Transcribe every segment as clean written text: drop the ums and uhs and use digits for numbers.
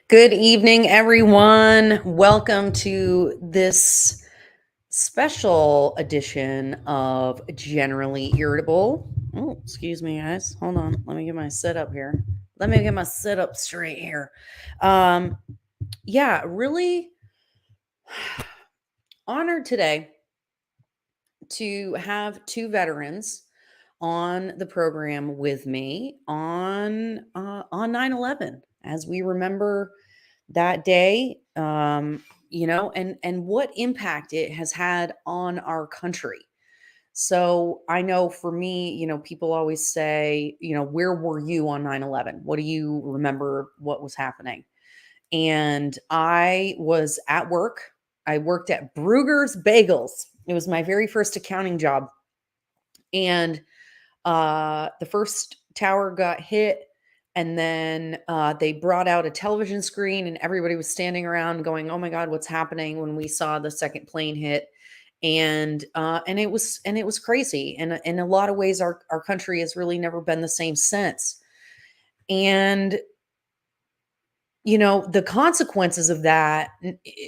Good evening, everyone. Welcome to this special edition of Generally Irritable. Oh, excuse me, guys. Hold on. Let me get my setup here. Let me get my setup straight here. Really honored today to have two veterans on the program with me on 9/11 as we remember that day, and what impact it has had on our country. So I know for me, people always say, where were you on 9/11? What do you remember what was happening? And I was at work. I worked at Brugger's Bagels. It was my very first accounting job. And the first tower got hit, and then they brought out a television screen, and everybody was standing around going, "Oh my God, what's happening?" When we saw the second plane hit, and it was crazy. And in a lot of ways, our country has really never been the same since. And the consequences of that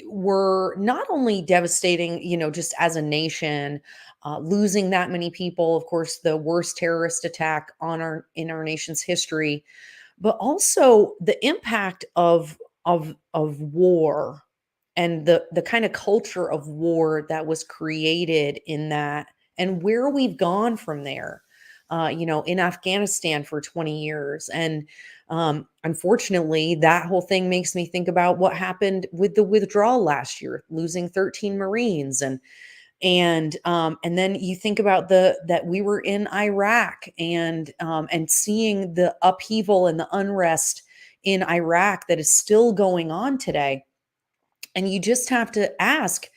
were not only devastating, just as a nation, losing that many people, of course, the worst terrorist attack in our nation's history, but also the impact of war and the kind of culture of war that was created in that, and where we've gone from there. In Afghanistan for 20 years. And unfortunately, that whole thing makes me think about what happened with the withdrawal last year, losing 13 Marines. And then you think about that we were in Iraq, and seeing the upheaval and the unrest in Iraq that is still going on today. And you just have to ask,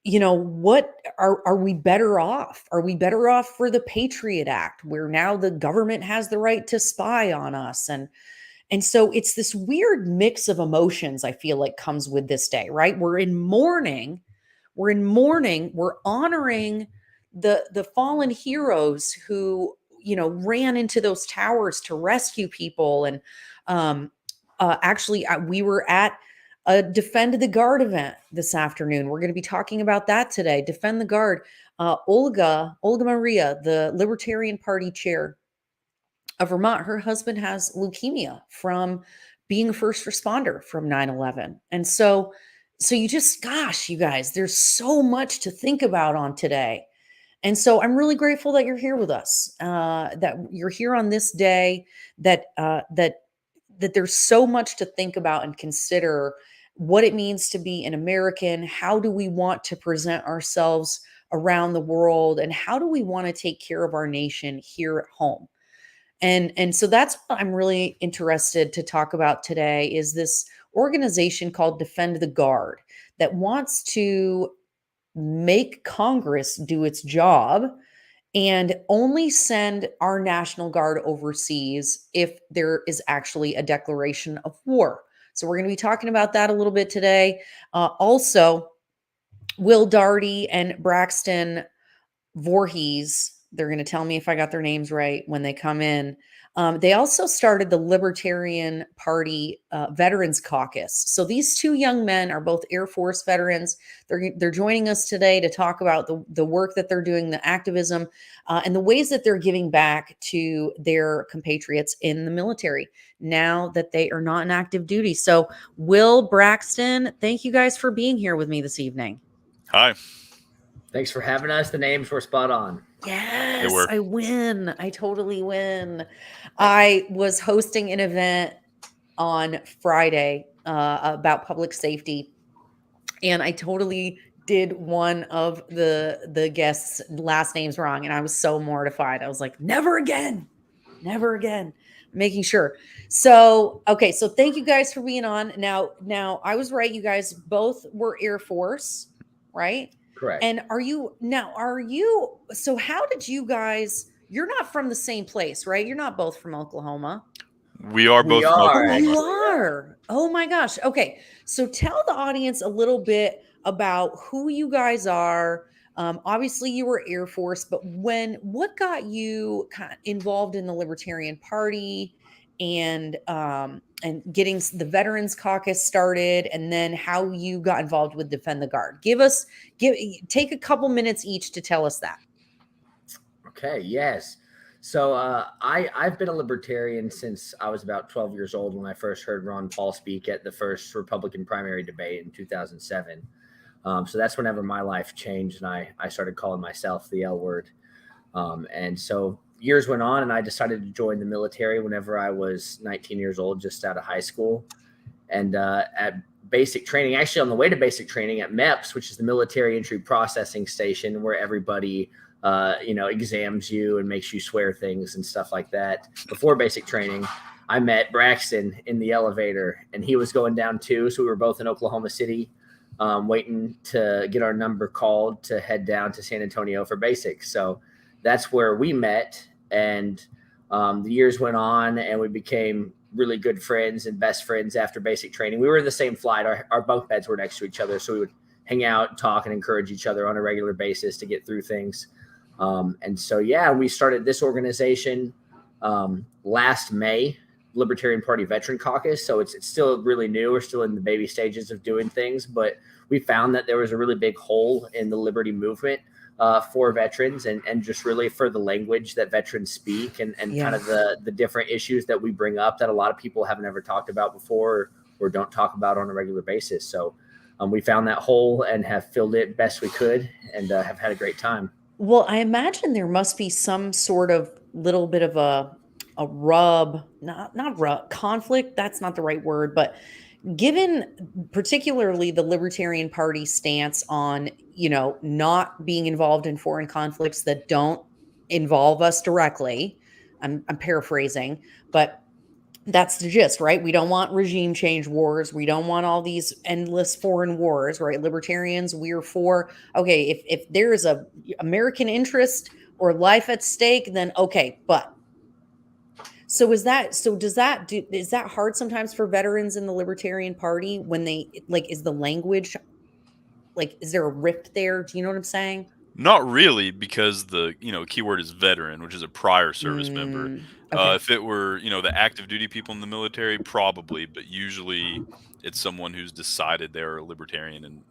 what are we better off? Are we better off for the Patriot Act, where now the government has the right to spy on us? And so it's this weird mix of emotions, I feel like, comes with this day, right? We're in mourning. We're honoring the fallen heroes who, ran into those towers to rescue people. And we were at a Defend the Guard event this afternoon. We're going to be talking about that today. Defend the Guard. Olga Maria, the Libertarian Party chair of Vermont, her husband has leukemia from being a first responder from 9/11. And so you just, gosh, you guys, there's so much to think about on today. And so I'm really grateful that you're here with us, that you're here on this day, that there's so much to think about and consider what it means to be an American. How do we want to present ourselves around the world? And how do we want to take care of our nation here at home? And so that's what I'm really interested to talk about today, is this organization called Defend the Guard that wants to make Congress do its job and only send our National Guard overseas if there is actually a declaration of war. So we're going to be talking about that a little bit today. Also, Will Daugherty and Braxton Voorhies, they're going to tell me if I got their names right when they come in. They also started the Libertarian Party Veterans Caucus. So these two young men are both Air Force veterans. They're joining us today to talk about the work that they're doing, the activism, and the ways that they're giving back to their compatriots in the military now that they are not in active duty. So Will, Braxton, thank you guys for being here with me this evening. Hi. Thanks for having us. The names were spot on. Yes, I win. I totally win. I was hosting an event on Friday about public safety, and I totally did one of the guests' last names wrong, and I was so mortified. I was like, never again, making sure. So, okay, so thank you guys for being on. Now I was right. You guys both were Air Force, right? Correct. And so how did you guys, you're not from the same place, right? You're not both from Oklahoma. We are both from Oklahoma. You are. Oh my gosh. Okay. So tell the audience a little bit about who you guys are. Obviously you were Air Force, but what got you kind of involved in the Libertarian Party? and getting the Veterans Caucus started, and then how you got involved with Defend the Guard. Take a couple minutes each to tell us that. Okay, yes. So I've been a libertarian since I was about 12 years old when I first heard Ron Paul speak at the first Republican primary debate in 2007. So that's whenever my life changed, and I started calling myself the L word. And so years went on, and I decided to join the military whenever I was 19 years old, just out of high school. And at basic training, actually on the way to basic training at MEPS, which is the Military Entry Processing Station, where everybody exams you and makes you swear things and stuff like that. Before basic training, I met Braxton in the elevator, and he was going down too. So we were both in Oklahoma City, waiting to get our number called to head down to San Antonio for basic. So that's where we met. And the years went on, and we became really good friends and best friends after basic training. We were in the same flight. Our bunk beds were next to each other. So we would hang out, talk, and encourage each other on a regular basis to get through things. And so, we started this organization last May, Libertarian Party Veteran Caucus. So it's still really new. We're still in the baby stages of doing things, but we found that there was a really big hole in the liberty movement for veterans and just really for the language that veterans speak and kind of the different issues that we bring up that a lot of people haven't ever talked about before or don't talk about on a regular basis. So we found that hole and have filled it best we could and have had a great time. Well, I imagine there must be some sort of little bit of a conflict. That's not the right word, but given particularly the Libertarian Party stance on, not being involved in foreign conflicts that don't involve us directly. I'm paraphrasing, but that's the gist, right? We don't want regime change wars. We don't want all these endless foreign wars, right? Libertarians, we're for, okay, if there is a American interest or life at stake, then okay, but is that hard sometimes for veterans in the Libertarian Party when they is the language, is there a rift there? Do you know what I'm saying? Not really, because the keyword is veteran, which is a prior service member. Okay. If it were the active duty people in the military, probably, but usually it's someone who's decided they're a libertarian and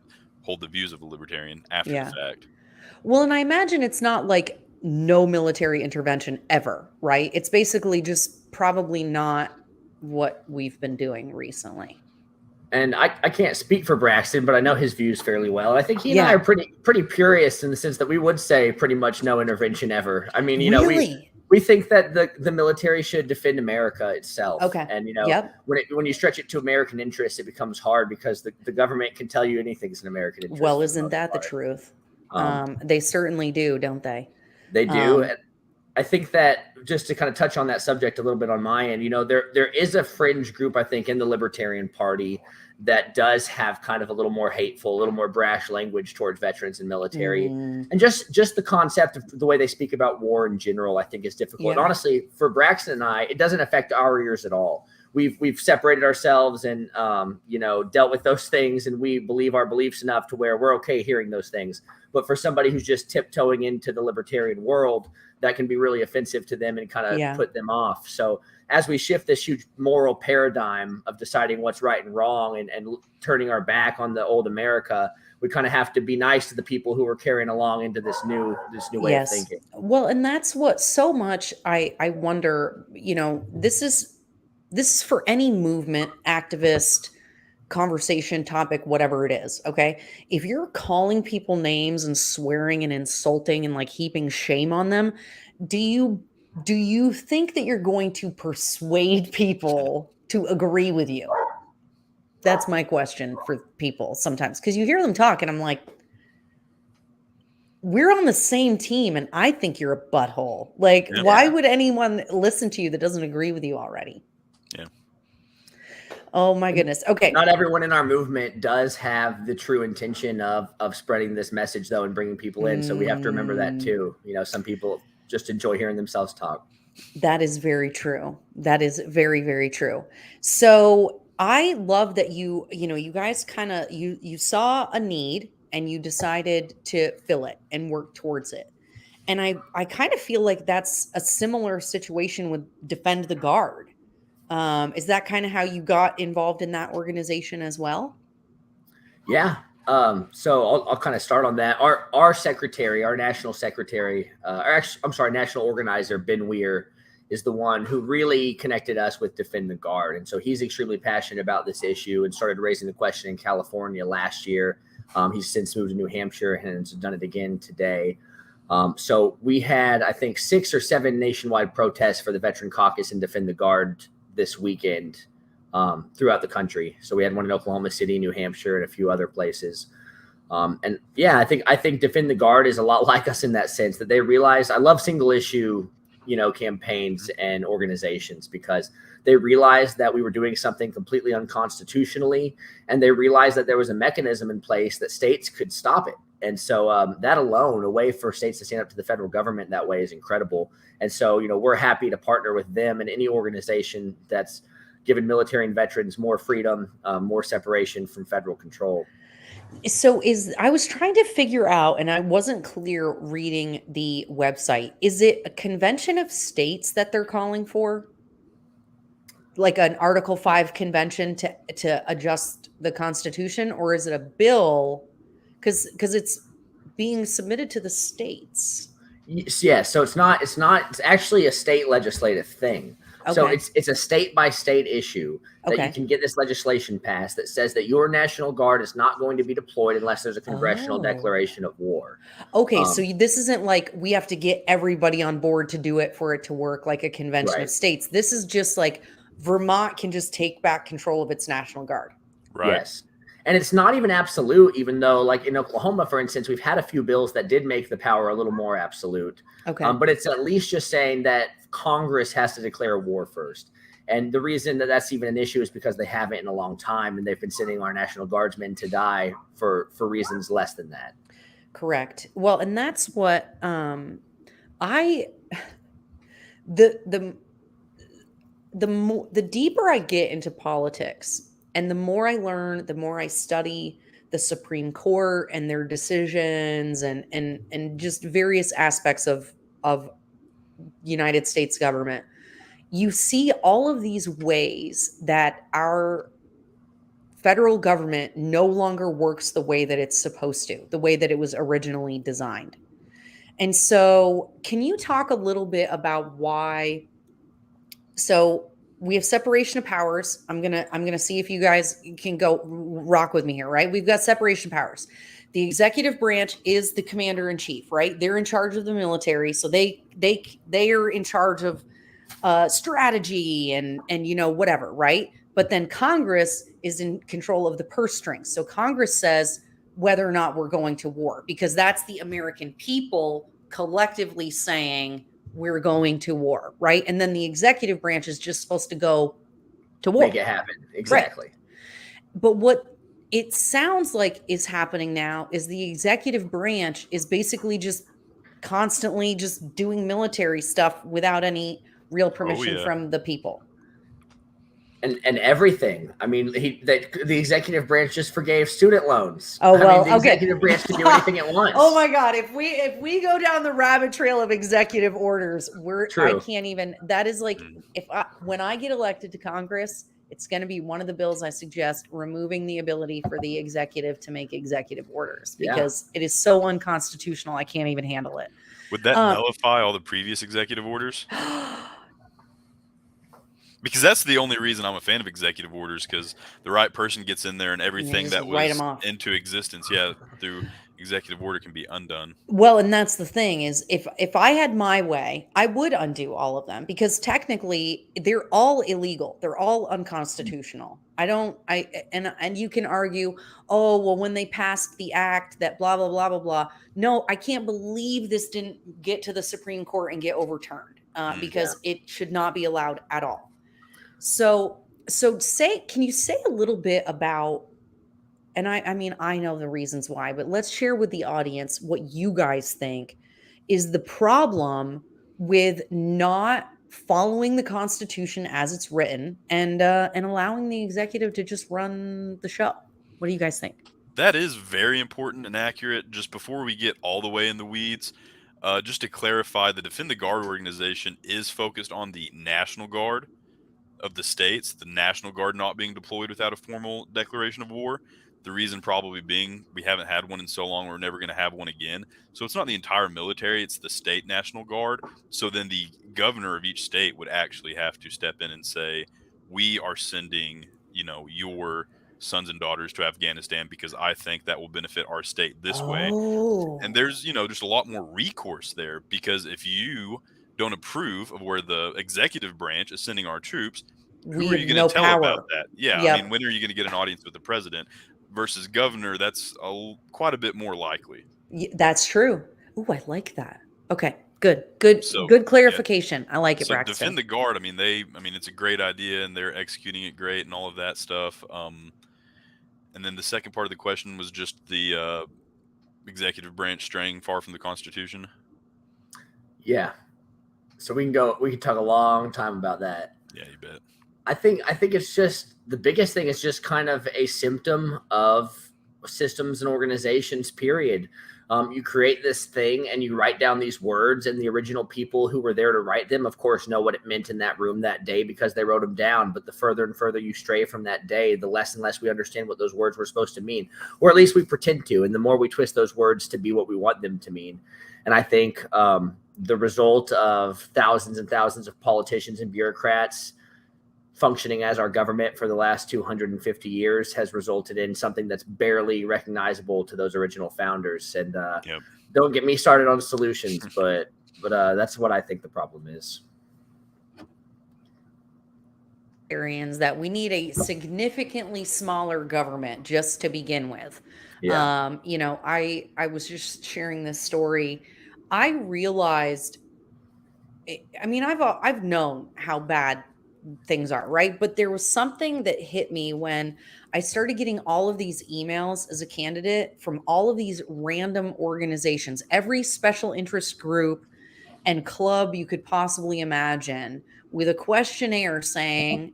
hold the views of a libertarian after the fact. Well, and I imagine it's not like no military intervention ever, right? It's basically just probably not what we've been doing recently. And I can't speak for Braxton, but I know his views fairly well. And I think he and I are pretty purists in the sense that we would say pretty much no intervention ever. I mean, we think that the military should defend America itself. Okay. And when you stretch it to American interests, it becomes hard because the government can tell you anything's in American interest. Well, isn't that the truth? They certainly do, don't they? They do. And I think that just to kind of touch on that subject a little bit on my end, there is a fringe group, I think, in the Libertarian Party that does have kind of a little more hateful, a little more brash language towards veterans and military. And just the concept of the way they speak about war in general, I think is difficult. And honestly, for Braxton and I, it doesn't affect our ears at all. We've separated ourselves and, dealt with those things, and we believe our beliefs enough to where we're okay hearing those things. But for somebody who's just tiptoeing into the libertarian world, that can be really offensive to them and kind of put them off. So as we shift this huge moral paradigm of deciding what's right and wrong and turning our back on the old America, we kind of have to be nice to the people who are carrying along into this new way of thinking. Well, and that's what so much I wonder, this is for any movement, activist, conversation, topic, whatever it is. Okay. If you're calling people names and swearing and insulting and heaping shame on them, do you think that you're going to persuade people to agree with you? That's my question for people sometimes, because you hear them talk and I'm like, we're on the same team and I think you're a butthole. Why would anyone listen to you that doesn't agree with you already? Yeah. Oh my goodness. Okay. Not everyone in our movement does have the true intention of spreading this message though and bringing people in. So we have to remember that too. Some people just enjoy hearing themselves talk. That is very true. That is very, very true. So I love that you guys kind of, you saw a need and you decided to fill it and work towards it. And I kind of feel like that's a similar situation with Defend the Guard. Is that kind of how you got involved in that organization as well? Yeah. So I'll kind of start on that. Our secretary, our national secretary, or actually, I'm sorry, national organizer, Ben Weir, is the one who really connected us with Defend the Guard. And so he's extremely passionate about this issue and started raising the question in California last year. He's since moved to New Hampshire and has done it again today. So we had, I think, 6 or 7 nationwide protests for the Veteran Caucus and Defend the Guard this weekend throughout the country. So we had one in Oklahoma City, New Hampshire, and a few other places. And yeah, I think Defend the Guard is a lot like us in that sense, that they realize, I love single issue, campaigns and organizations, because they realized that we were doing something completely unconstitutionally, and they realized that there was a mechanism in place that states could stop it. And so that alone, a way for states to stand up to the federal government that way, is incredible. And so, we're happy to partner with them and any organization that's given military and veterans more freedom, more separation from federal control. So I was trying to figure out, and I wasn't clear reading the website. Is it a convention of states that they're calling for? Like an Article 5 convention to adjust the Constitution, or is it a bill? Because it's being submitted to the states. Yeah, so it's actually a state legislative thing. Okay. So it's a state by state issue that you can get this legislation passed that says that your National Guard is not going to be deployed unless there's a congressional declaration of war. Okay, so this isn't like we have to get everybody on board to do it for it to work like a convention of states. This is just like Vermont can just take back control of its National Guard. Right. Yes. And it's not even absolute, even though, like in Oklahoma, for instance, we've had a few bills that did make the power a little more absolute. Okay. But it's at least just saying that Congress has to declare war first. And the reason that that's even an issue is because they haven't in a long time, and they've been sending our National Guardsmen to die for reasons less than that. Correct. Well, and that's what the deeper I get into politics, and the more I learn, the more I study the Supreme Court and their decisions and just various aspects of United States government, you see all of these ways that our federal government no longer works the way that it's supposed to, the way that it was originally designed. And so can you talk a little bit about why? So we have separation of powers. I'm gonna see if you guys can go rock with me here, right? We've got separation of powers. The executive branch is the commander in chief, right? They're in charge of the military, so they are in charge of strategy and whatever, right? But then Congress is in control of the purse strings. So Congress says whether or not we're going to war, because that's the American people collectively saying we're going to war, right? And then the executive branch is just supposed to go to war. Make it happen. Exactly. Right. But what it sounds like is happening now is the executive branch is basically just constantly just doing military stuff without any real permission from the people. And everything. I mean, the executive branch just forgave student loans. Oh, well, the executive branch can do anything it wants. Oh my God. If we go down the rabbit trail of executive orders, I can't even, that is like, when I get elected to Congress, it's going to be one of the bills I suggest, removing the ability for the executive to make executive orders, because it is so unconstitutional. I can't even handle it. Would that nullify all the previous executive orders? Because that's the only reason I'm a fan of executive orders, because the right person gets in there and everything that was into existence, through executive order can be undone. Well, and that's the thing is if I had my way, I would undo all of them, because technically they're all illegal. They're all unconstitutional. And you can argue, oh, well, when they passed the act that blah, blah, blah, blah, blah. No, I can't believe this didn't get to the Supreme Court and get overturned because it should not be allowed at all. So can you say a little bit about, and I mean, I know the reasons why, but let's share with the audience what you guys think is the problem with not following the Constitution as it's written and allowing the executive to just run the show. What do you guys think? That is very important and accurate. Just before we get all the way in the weeds, just to clarify, the Defend the Guard organization is focused on the National Guard. of the states, the National Guard not being deployed without a formal declaration of war. The reason probably being we haven't had one in so long, we're never going to have one again. So it's not the entire military, it's the state National Guard. So then the governor of each state would actually have to step in and say, we are sending, your sons and daughters to Afghanistan because I think that will benefit our state this way. And there's, just a lot more recourse there, because if you don't approve of where the executive branch is sending our troops, who are you going to tell about that? Yeah. Yep. I mean, when are you going to get an audience with the president versus governor? That's quite a bit more likely. That's true. Ooh, I like that. Okay, good clarification. Yeah. I like it, Braxton. Defend the Guard. I mean, it's a great idea and they're executing it great and all of that stuff. And then the second part of the question was just the executive branch straying far from the Constitution. Yeah. So we can talk a long time about that. Yeah, you bet. I think it's just the biggest thing is just kind of a symptom of systems and organizations, period. You create this thing and you write down these words, and the original people who were there to write them, of course, know what it meant in that room that day because they wrote them down. But the further and further you stray from that day, the less and less we understand what those words were supposed to mean, or at least we pretend to. And the more we twist those words to be what we want them to mean. And I think the result of thousands and thousands of politicians and bureaucrats functioning as our government for the last 250 years has resulted in something that's barely recognizable to those original founders. And Don't get me started on solutions, but that's what I think the problem is. That we need a significantly smaller government just to begin with. Yeah. I was just sharing this story. I realized, I've known how bad things are, right? But there was something that hit me when I started getting all of these emails as a candidate from all of these random organizations, every special interest group and club you could possibly imagine, with a questionnaire saying,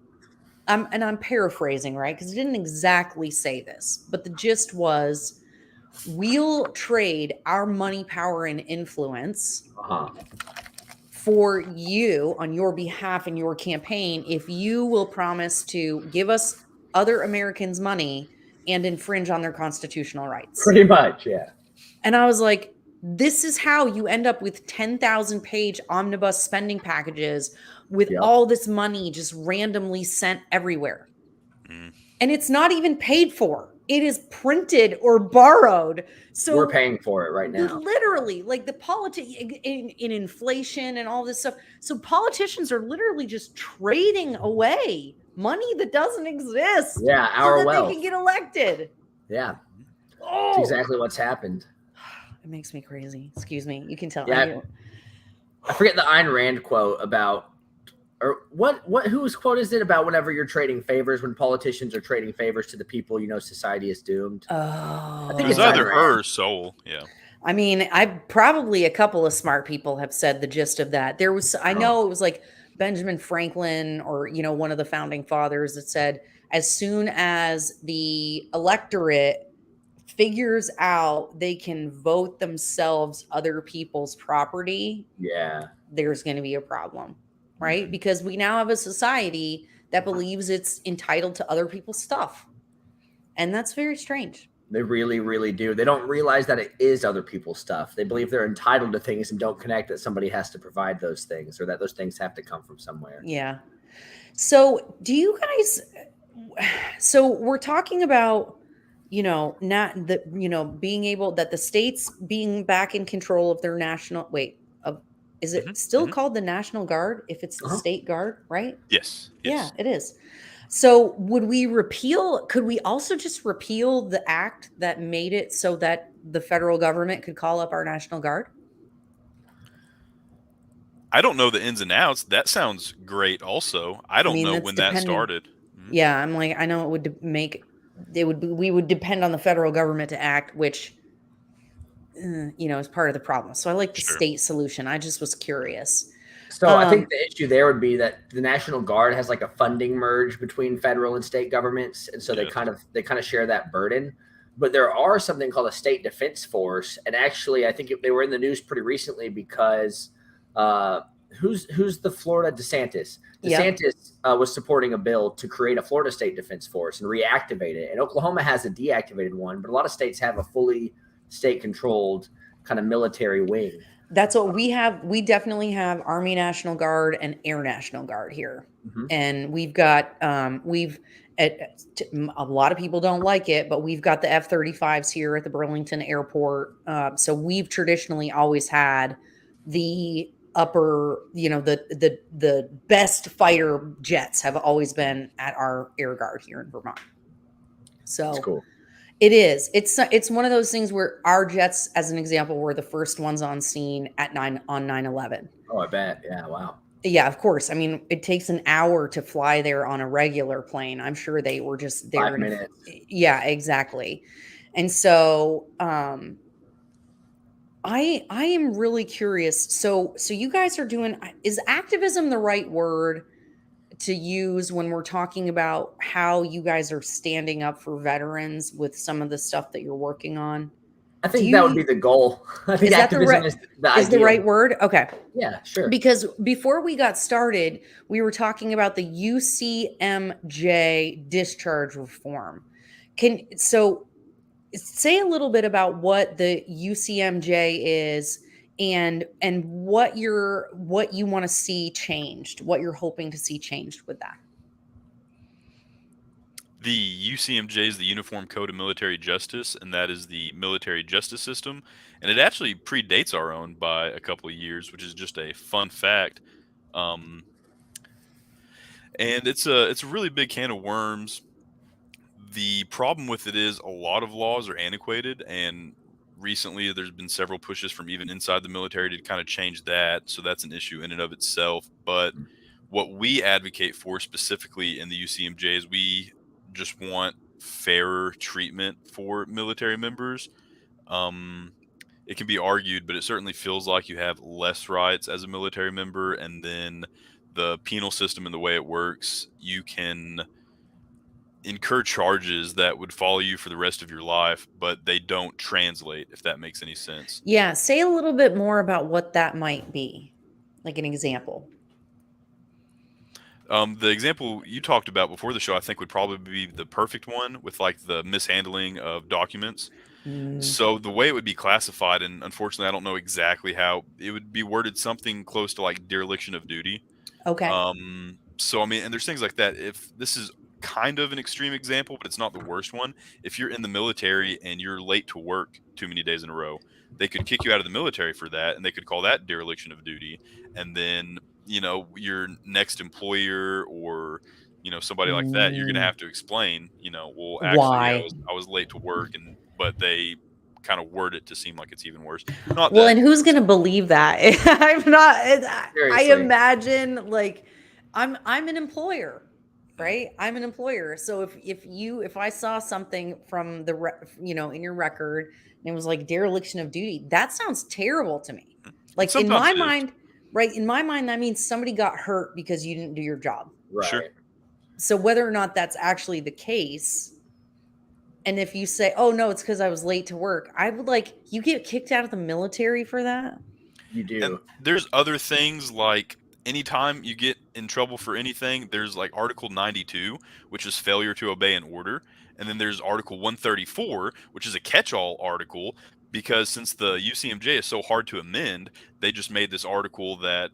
and I'm paraphrasing, right? Because it didn't exactly say this, but the gist was, we'll trade our money, power, and influence for you on your behalf in your campaign if you will promise to give us other Americans money and infringe on their constitutional rights. Pretty much, yeah. And I was like, this is how you end up with 10,000-page omnibus spending packages with all this money just randomly sent everywhere. And it's not even paid for. It is printed or borrowed. So we're paying for it right now. Literally, like the in inflation and all this stuff. So politicians are literally just trading away money that doesn't exist. Yeah, our so that wealth. They can get elected. Yeah. That's exactly what's happened. It makes me crazy. Excuse me. You can tell. Yeah. I forget the Ayn Rand quote about, or whose quote is it about whenever you're trading favors, when politicians are trading favors to the people, society is doomed. I think it's either her or Soul. Yeah. I mean, probably a couple of smart people have said the gist of that. There was, I know it was like Benjamin Franklin or, one of the founding fathers that said, as soon as the electorate figures out they can vote themselves other people's property, there's going to be a problem. Right? Because we now have a society that believes it's entitled to other people's stuff. And that's very strange. They really, really do. They don't realize that it is other people's stuff. They believe they're entitled to things and don't connect that somebody has to provide those things, or that those things have to come from somewhere. Yeah. So do you guys, so we're talking about, not the, being able, that the states being back in control of their national, is it still called the National Guard if it's the state guard, right? Yes. Yeah, it is. So could we also just repeal the act that made it so that the federal government could call up our National Guard? I don't know the ins and outs. That sounds great also. I don't know when that started. Yeah, I'm like, I know we would depend on the federal government to act, which is part of the problem. So I like the state solution. I just was curious. So I think the issue there would be that the National Guard has like a funding merge between federal and state governments. And so they kind of share that burden. But there are something called a state defense force. And actually, I think they were in the news pretty recently because who's the Florida DeSantis? Yep. DeSantis was supporting a bill to create a Florida State Defense Force and reactivate it. And Oklahoma has a deactivated one, but a lot of states have a fully state-controlled kind of military wing. That's what we have. We definitely have Army National Guard and Air National Guard here. And we've got, a lot of people don't like it, but we've got the F-35s here at the Burlington Airport. So we've traditionally always had the upper, the best fighter jets have always been at our Air Guard here in Vermont. So That's cool. It is. It's one of those things where our jets, as an example, were the first ones on scene at 9/11. Oh, I bet. Yeah. Wow. Yeah, of course. I mean, it takes an hour to fly there on a regular plane. I'm sure they were just there. 5 minutes. Yeah, exactly. And so, I am really curious. So you guys are doing, is activism the right word to use when we're talking about how you guys are standing up for veterans with some of the stuff that you're working on? I think that would be the goal. I think activism is the right word? Okay. Yeah, sure. Because before we got started, we were talking about the UCMJ discharge reform. So say a little bit about what the UCMJ is and what you want to see changed, what you're hoping to see changed with that. The UCMJ is the Uniform Code of Military Justice, and that is the military justice system. And it actually predates our own by a couple of years, which is just a fun fact. And it's a really big can of worms. The problem with it is a lot of laws are antiquated, and recently there's been several pushes from even inside the military to kind of change that. So that's an issue in and of itself. But what we advocate for specifically in the UCMJ is we just want fairer treatment for military members. It can be argued, but it certainly feels like you have less rights as a military member. And then the penal system and the way it works, you can incur charges that would follow you for the rest of your life, but they don't translate, if that makes any sense. Yeah. Say a little bit more about what that might be, like an example. The example you talked about before the show, I think, would probably be the perfect one with like the mishandling of documents. So the way it would be classified, and unfortunately, I don't know exactly how it would be worded, something close to like dereliction of duty. Okay. So, I mean, and there's things like that. If this is kind of an extreme example, but it's not the worst one. If you're in the military and you're late to work too many days in a row, they could kick you out of the military for that, and they could call that dereliction of duty. And then, your next employer or, somebody like that, you're going to have to explain, well, actually, why I was late to work, but they kind of word it to seem like it's even worse. And who's going to believe that? I'm not. I imagine like I'm an employer. Right. I'm an employer. So if I saw something from in your record and it was like dereliction of duty, that sounds terrible to me. Like in my mind, that means somebody got hurt because you didn't do your job. Right. Sure. So whether or not that's actually the case, and if you say, oh no, it's because I was late to work, I would you get kicked out of the military for that. You do. And there's other things like, anytime you get in trouble for anything, there's like Article 92, which is failure to obey an order. And then there's Article 134, which is a catch-all article, because since the UCMJ is so hard to amend, they just made this article that,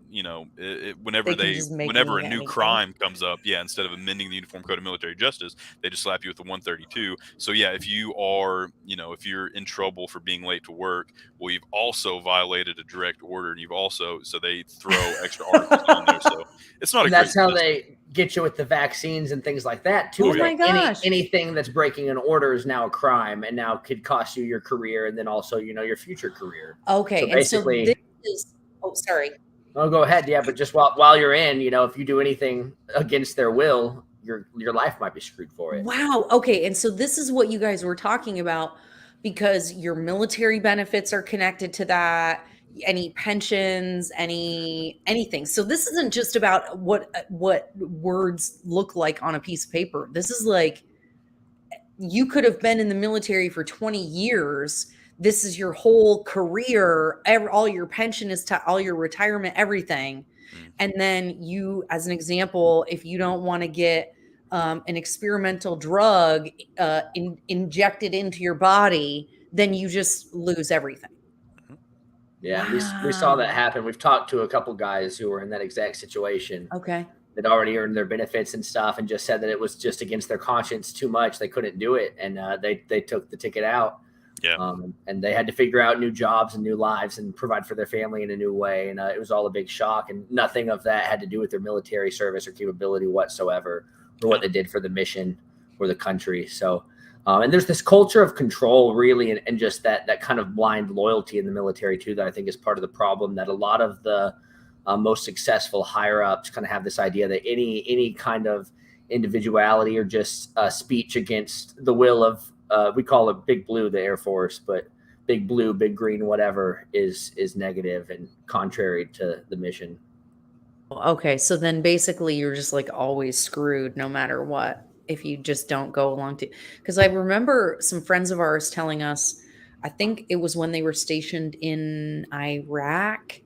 whenever a new crime comes up, instead of amending the Uniform Code of Military Justice, they just slap you with the 132. So if you are, if you're in trouble for being late to work, well, you've also violated a direct order, and so they throw extra articles on there. So it's not. That's how they get you with the vaccines and things like that too. Oh my gosh! Anything that's breaking an order is now a crime, and now could cost you your career, and then also your future career. Okay, so basically, and so this is. Oh, sorry. Oh, go ahead. Yeah, but just while you're in, if you do anything against their will, your life might be screwed for it. Wow. Okay, and so this is what you guys were talking about, because your military benefits are connected to that. Any pensions, anything. So this isn't just about what words look like on a piece of paper. This is like, you could have been in the military for 20 years. This is your whole career. All your pension is all your retirement, everything. And then you, as an example, if you don't want to get an experimental drug injected into your body, then you just lose everything. Yeah, Wow. we saw that happen. We've talked to a couple guys who were in that exact situation. Okay. That already earned their benefits and stuff, and just said that it was just against their conscience too much. They couldn't do it, and they took the ticket out. Yeah. And they had to figure out new jobs and new lives and provide for their family in a new way. And it was all a big shock. And nothing of that had to do with their military service or capability whatsoever, or what they did for the mission or the country. So, and there's this culture of control, really, and just that kind of blind loyalty in the military too, that I think is part of the problem. That a lot of the most successful higher ups kind of have this idea that any kind of individuality or just speech against the will of we call it Big Blue, the Air Force, but Big Blue, Big Green, whatever is negative and contrary to the mission. Okay, so then basically you're just like always screwed no matter what if you just don't go along to. Because I remember some friends of ours telling us, I think it was when they were stationed in Iraq,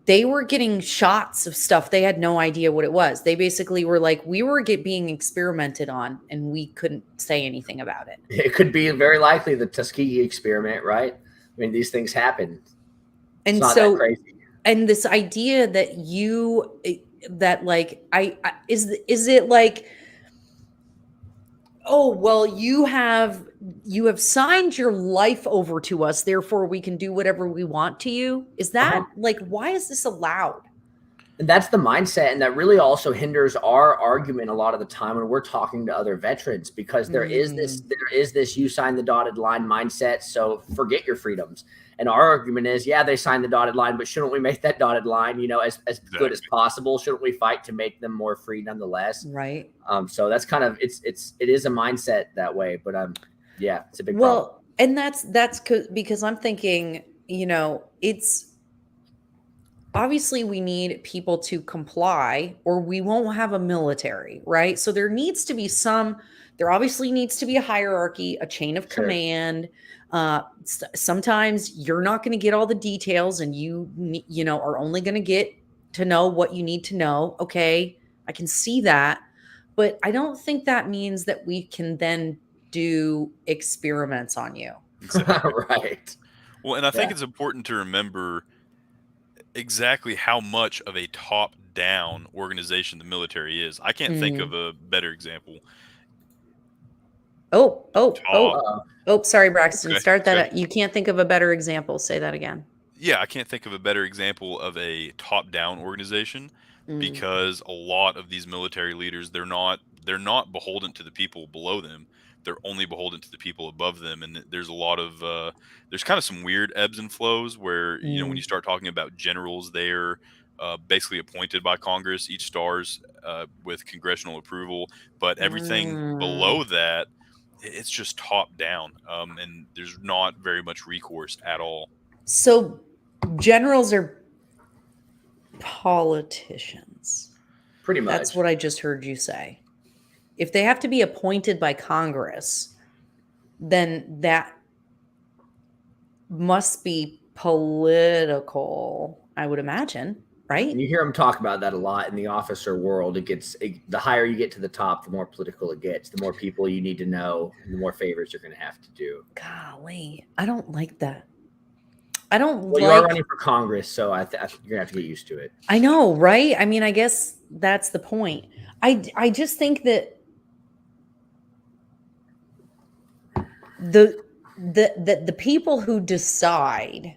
they were getting shots of stuff. They had no idea what it was. They basically were like, we were being experimented on and we couldn't say anything about it. It could be very likely the Tuskegee experiment, right? I mean, these things happen. And it's not so that crazy. And this idea that is it like, oh, well, you have signed your life over to us, therefore we can do whatever we want to you? Is that like, why is this allowed? And that's the mindset, and that really also hinders our argument a lot of the time when we're talking to other veterans, because there is this you sign the dotted line mindset, so forget your freedoms. And our argument is, yeah, they signed the dotted line, but shouldn't we make that dotted line, as good as possible? Shouldn't we fight to make them more free nonetheless? Right. So that's kind of it is a mindset that way, but yeah, it's a big problem. Well, and that's because I'm thinking, it's obviously we need people to comply or we won't have a military, right? So there obviously needs to be a hierarchy, a chain of command. Sometimes you're not going to get all the details and you are only going to get to know what you need to know. Okay, I can see that. But I don't think that means that we can then do experiments on you. Exactly. Right. Well, and I think it's important to remember exactly how much of a top-down organization the military is. I can't think of a better example. Sorry, Braxton. Okay. Start that up. You can't think of a better example. Say that again. Yeah, I can't think of a better example of a top-down organization because a lot of these military leaders, they're not beholden to the people below them. They're only beholden to the people above them. And there's a lot of there's kind of some weird ebbs and flows where, when you start talking about generals, they're basically appointed by Congress, each stars with congressional approval. But everything below that, it's just top down. And there's not very much recourse at all. So generals are politicians. Pretty much. That's what I just heard you say. If they have to be appointed by Congress, then that must be political, I would imagine, right? And you hear them talk about that a lot in the officer world. The higher you get to the top, the more political it gets, the more people you need to know, the more favors you're going to have to do. Golly, I don't like that. You are running for Congress, so I think you're going to have to get used to it. I know, right? I mean, I guess that's the point. I just think that the people who decide,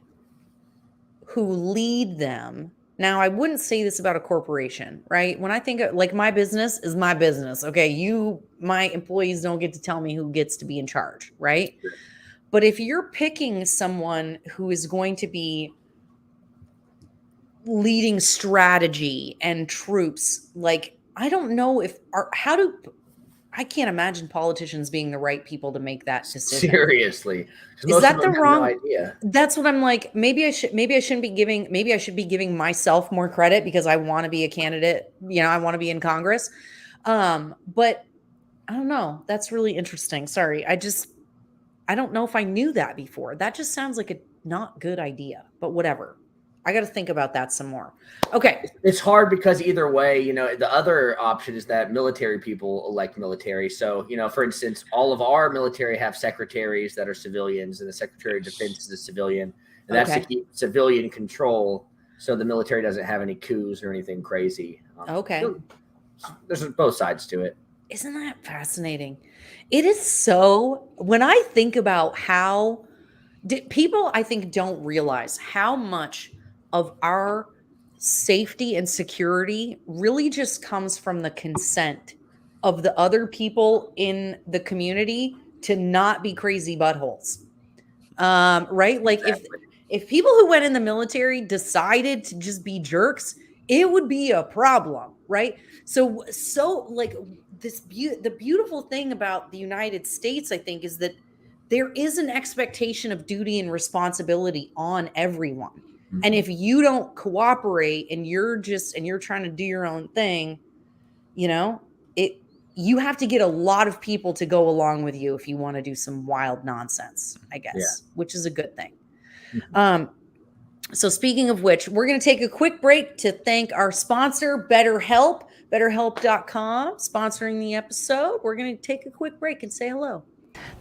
who lead them. Now, I wouldn't say this about a corporation, right? When I think of, like, my business is my business. Okay, my employees don't get to tell me who gets to be in charge, right? Sure. But if you're picking someone who is going to be leading strategy and troops, like, I don't know I can't imagine politicians being the right people to make that decision. Seriously. Is that the wrong no idea? That's what I'm like. Maybe I should be giving myself more credit because I want to be a candidate. I want to be in Congress. But I don't know. That's really interesting. Sorry. I don't know if I knew that before. That just sounds like a not good idea, but whatever. I got to think about that some more. Okay. It's hard because either way, you know, the other option is that military people elect military. So, you know, for instance, all of our military have secretaries that are civilians, and the Secretary of Defense is a civilian, and that's to keep civilian control, so the military doesn't have any coups or anything crazy. Okay. There's both sides to it. Isn't that fascinating? It is so, when I think about how people, I think, don't realize how much of our safety and security really just comes from the consent of the other people in the community to not be crazy buttholes. Right? Like if people who went in the military decided to just be jerks, it would be a problem, right? So like the beautiful thing about the United States, I think, is that there is an expectation of duty and responsibility on everyone. Mm-hmm. And if you don't cooperate and you're trying to do your own thing, you know, you have to get a lot of people to go along with you if you want to do some wild nonsense, I guess, which is a good thing. Mm-hmm. So speaking of which, we're going to take a quick break to thank our sponsor, BetterHelp, BetterHelp.com, sponsoring the episode. We're going to take a quick break and say hello.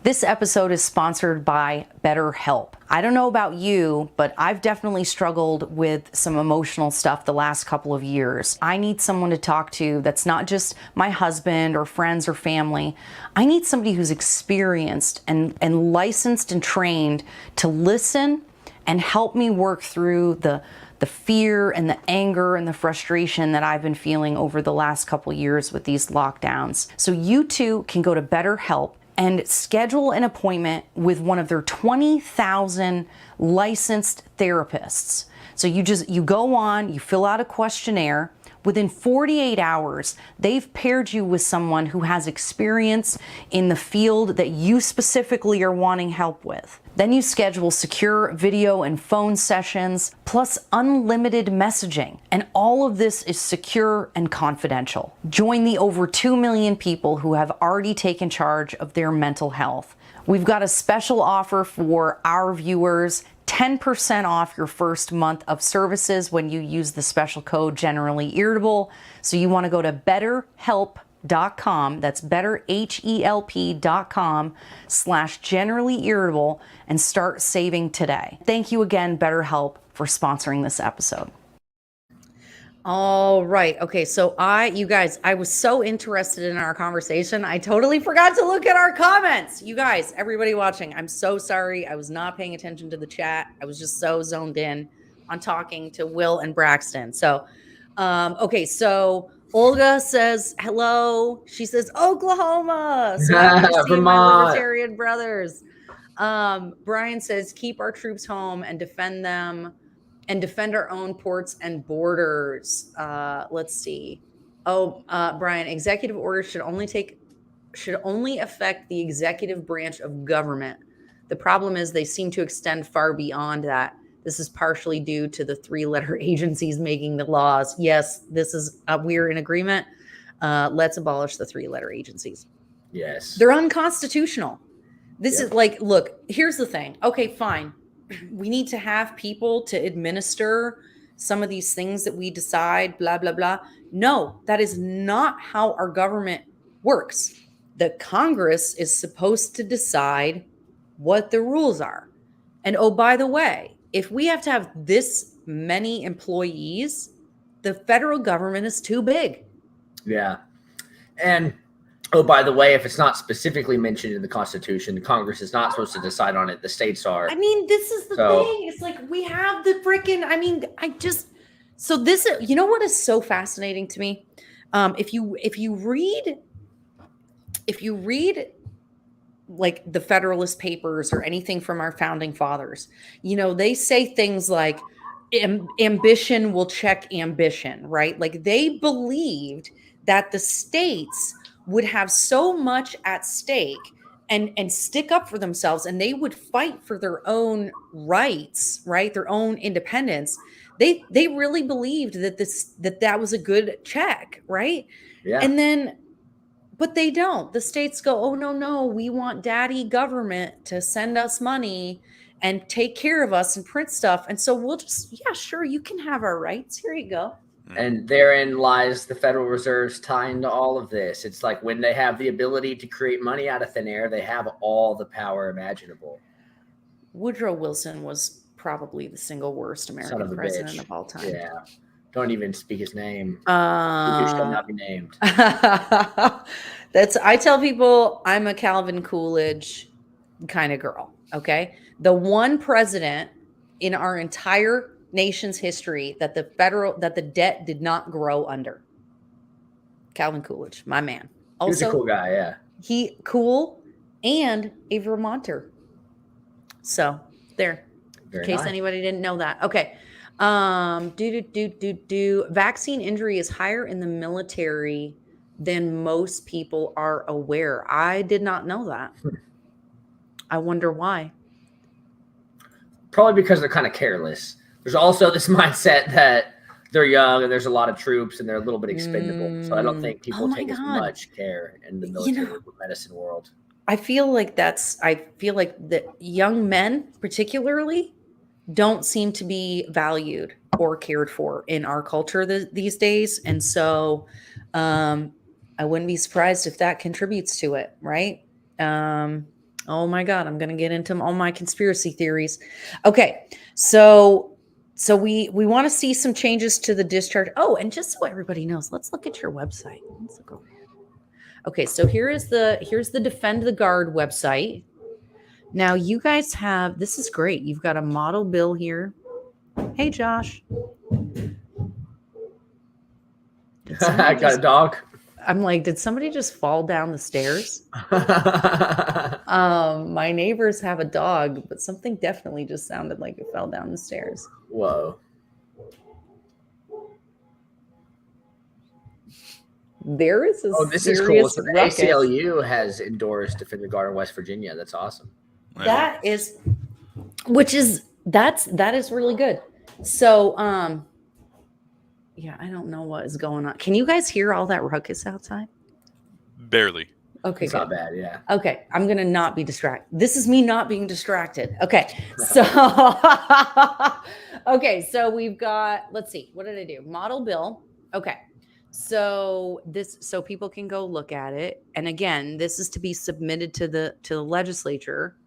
This episode is sponsored by BetterHelp. I don't know about you, but I've definitely struggled with some emotional stuff the last couple of years. I need someone to talk to that's not just my husband or friends or family. I need somebody who's experienced and licensed and trained to listen and help me work through the fear and the anger and the frustration that I've been feeling over the last couple of years with these lockdowns. So you too can go to BetterHelp and schedule an appointment with one of their 20,000 licensed therapists. So you go on, you fill out a questionnaire. Within 48 hours, they've paired you with someone who has experience in the field that you specifically are wanting help with. Then you schedule secure video and phone sessions, plus unlimited messaging. And all of this is secure and confidential. Join the over 2 million people who have already taken charge of their mental health. We've got a special offer for our viewers, 10% off your first month of services when you use the special code Generally Irritable. So you want to go to BetterHelp.com, that's BetterHelp.com/Generally Irritable, and start saving today. Thank you again, BetterHelp, for sponsoring this episode. All right. Okay. So you guys, I was so interested in our conversation. I totally forgot to look at our comments. You guys, everybody watching, I'm so sorry. I was not paying attention to the chat. I was just so zoned in on talking to Will and Braxton. So, okay. So Olga says, hello. She says, Oklahoma. So Vermont. My Libertarian brothers. Brian says, keep our troops home and defend them. And defend our own ports and borders. Let's see. Brian, executive orders should only affect the executive branch of government. The problem is they seem to extend far beyond that. This is partially due to the 3-letter agencies making the laws. Yes, this is we're in agreement. Let's abolish the 3-letter agencies. Yes. They're unconstitutional. This is like, look, here's the thing. Okay, fine. We need to have people to administer some of these things that we decide, blah, blah, blah. No, that is not how our government works. The Congress is supposed to decide what the rules are. And oh, by the way, if we have to have this many employees, the federal government is too big. Yeah. And oh, by the way, if it's not specifically mentioned in the Constitution, the Congress is not supposed to decide on it. The states are. I mean, this is the thing. It's like we have the freaking, so this, you know what is so fascinating to me? If you read like the Federalist Papers or anything from our founding fathers, you know, they say things like ambition will check ambition, right? Like they believed that the states would have so much at stake and stick up for themselves, and they would fight for their own rights, right? Their own independence. They really believed that was a good check, right? Yeah. And then, but they don't. The states go, oh no, we want daddy government to send us money and take care of us and print stuff. And so we'll just, yeah, sure, you can have our rights. Here you go. And therein lies the Federal Reserve's tie into all of this. It's like when they have the ability to create money out of thin air, they have all the power imaginable. Woodrow Wilson was probably the single worst American president of all time. Yeah. Don't even speak his name. He shall not be named. I tell people I'm a Calvin Coolidge kind of girl. Okay. The one president in our entire nation's history that the debt did not grow under. Calvin Coolidge, my man. Also, He's a cool guy, yeah. He cool and a Vermonter. So there. Very in case nice. anybody didn't know that. Okay. Vaccine injury is higher in the military than most people are aware. I did not know that. I wonder why. Probably because they're kind of careless. There's also this mindset that they're young and there's a lot of troops and they're a little bit expendable. So I don't think people take as much care in the military medicine world. I feel like that young men particularly don't seem to be valued or cared for in our culture these days. And so I wouldn't be surprised if that contributes to it, right? Oh my God, I'm going to get into all my conspiracy theories. Okay, so we want to see some changes to the discharge. Oh, and just so everybody knows, let's look at your website. Let's look over here. Okay, so here's the Defend the Guard website. Now you guys have, this is great. You've got a model bill here. Hey, Josh. I got a dog. I'm like, did somebody just fall down the stairs? My neighbors have a dog, but something definitely just sounded like it fell down the stairs. Whoa. There is a this is cool. So the ACLU has endorsed Defend the Guard in West Virginia. That's awesome. That is really good. So, yeah, I don't know what is going on. Can you guys hear all that ruckus outside? Barely. Okay, it's not bad, yeah. Okay, I'm gonna not be distracted. This is me not being distracted. Okay, so so we've got. Let's see, what did I do? Model bill. Okay, so people can go look at it. And again, this is to be submitted to the legislature.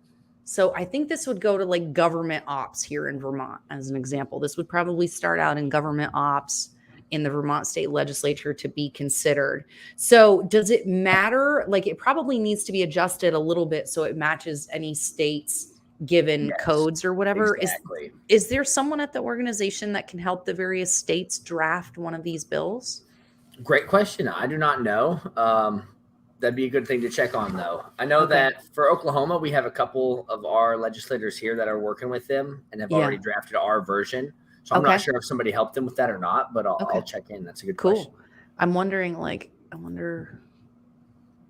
So I think this would go to like government ops here in Vermont, as an example. This would probably start out in government ops in the Vermont state legislature to be considered. So does it matter? Like, it probably needs to be adjusted a little bit so it matches any state's given codes or whatever. Exactly. Is there someone at the organization that can help the various states draft one of these bills? Great question. I do not know. That'd be a good thing to check on, though. I know that for Oklahoma, we have a couple of our legislators here that are working with them and have already drafted our version. So I'm not sure if somebody helped them with that or not, but I'll check in. That's a good question. I'm wondering,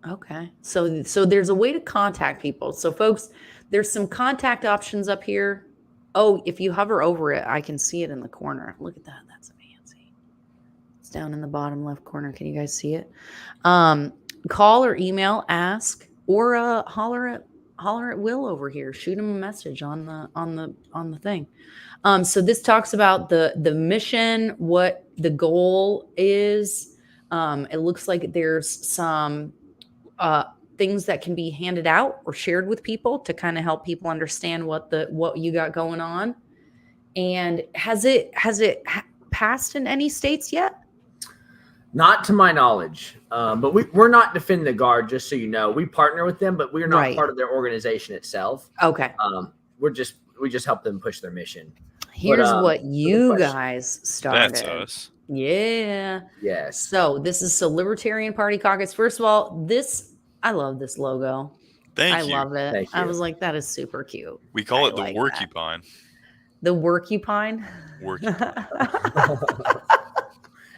okay. So there's a way to contact people. So folks, there's some contact options up here. Oh, if you hover over it, I can see it in the corner. Look at that. That's fancy. It's down in the bottom left corner. Can you guys see it? Call or email, ask, or holler at Will over here. Shoot him a message on the thing. So this talks about the mission, what the goal is. It looks like there's some things that can be handed out or shared with people to kind of help people understand what you got going on. And has it passed in any states yet? Not to my knowledge, but we're not Defend the Guard, just so you know. We partner with them, but we're not part of their organization itself. Okay. We just help them push their mission. Here's what you guys started. That's us. Yeah. Yes. So this is Libertarian Party Caucus. First of all, I love this logo. Thank you. I love it. Thank you. I was like, that is super cute. We call it the Workupine. The Workupine? Workupine.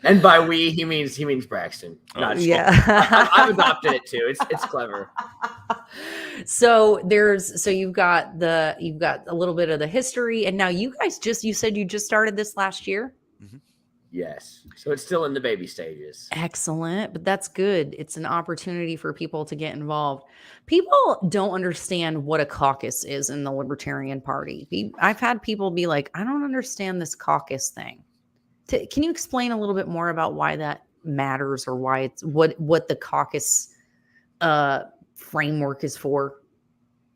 And by we, he means Braxton. I've adopted it too. It's clever. So you've got a little bit of the history, and now you guys you said you just started this last year. Mm-hmm. Yes. So it's still in the baby stages. Excellent, but that's good. It's an opportunity for people to get involved. People don't understand what a caucus is in the Libertarian Party. I've had people be like, I don't understand this caucus thing. Can you explain a little bit more about why that matters, or why it's what the caucus framework is for?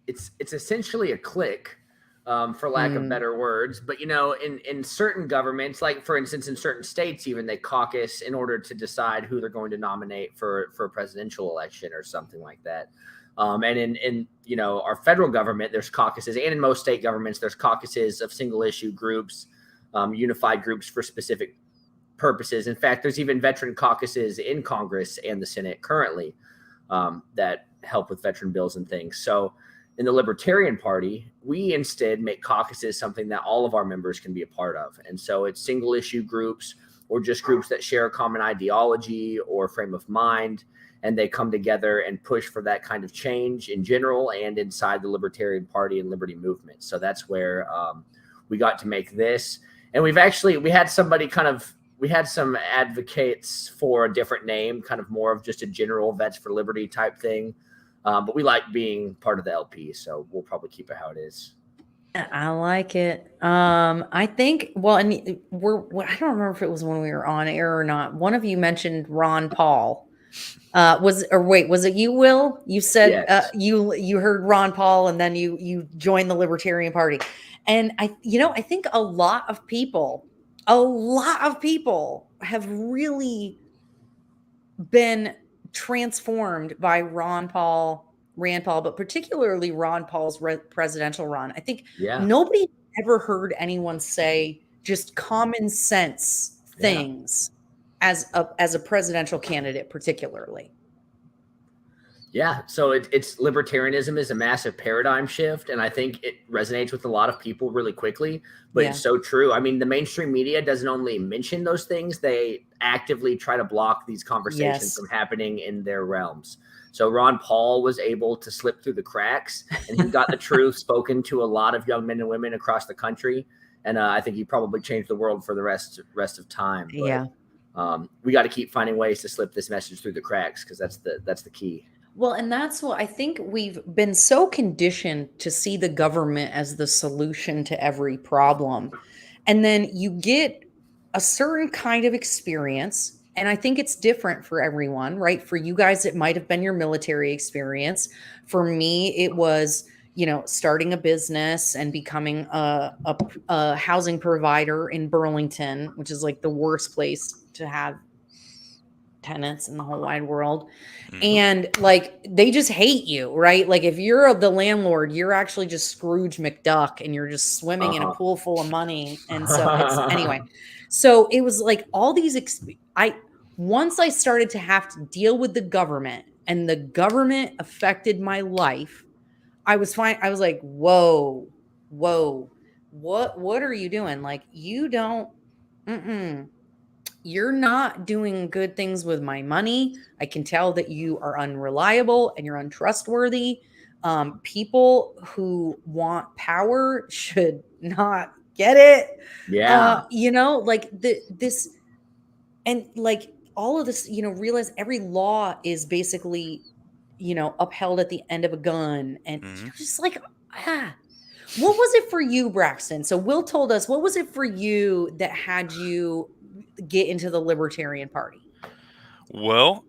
It's essentially a clique, for lack of better words. But in certain governments, like for instance in certain states, even they caucus in order to decide who they're going to nominate for a presidential election or something like that. And in our federal government, there's caucuses, and in most state governments, there's caucuses of single issue groups, unified groups for specific purposes. In fact, there's even veteran caucuses in Congress and the Senate currently, that help with veteran bills and things. So in the Libertarian Party, we instead make caucuses something that all of our members can be a part of. And so it's single issue groups, or just groups that share a common ideology or frame of mind, and they come together and push for that kind of change in general and inside the Libertarian Party and liberty movement. So that's where we got to make this. And we had some advocates for a different name, kind of more of just a general Vets for Liberty type thing. But we like being part of the LP, so we'll probably keep it how it is. I like it. I think, well, and I don't remember if it was when we were on air or not. One of you mentioned Ron Paul. Was it you, Will? You said Yes. You heard Ron Paul, and then you joined the Libertarian Party. And I think a lot of people have really been transformed by Rand Paul, but particularly Ron Paul's presidential run. I think nobody ever heard anyone say just common sense things as a presidential candidate, particularly. Yeah, so it's libertarianism is a massive paradigm shift, and I think it resonates with a lot of people really quickly, but it's so true. I mean, the mainstream media doesn't only mention those things, they actively try to block these conversations from happening in their realms. So Ron Paul was able to slip through the cracks, and he got the truth spoken to a lot of young men and women across the country, and I think he probably changed the world for the rest of time. But, we got to keep finding ways to slip this message through the cracks, because that's the key. Well, and that's what I think we've been so conditioned to see the government as the solution to every problem. And then you get a certain kind of experience. And I think it's different for everyone, right? For you guys, it might have been your military experience. For me, it was, starting a business and becoming a housing provider in Burlington, which is like the worst place to have tenants in the whole wide world. And like, they just hate you, right? Like, if you're the landlord, you're actually just Scrooge McDuck, and you're just swimming in a pool full of money. And so anyway, so it was like all these once I started to have to deal with the government, and the government affected my life, I was fine. I was like, whoa, what are you doing? Like, you're not doing good things with my money. I can tell that you are unreliable and you're untrustworthy. People who want power should not get it. Yeah. This, and like all of this, realize every law is basically, upheld at the end of a gun. And you're just like, what was it for you, Braxton? So Will told us, what was it for you that had you get into the Libertarian Party? Well,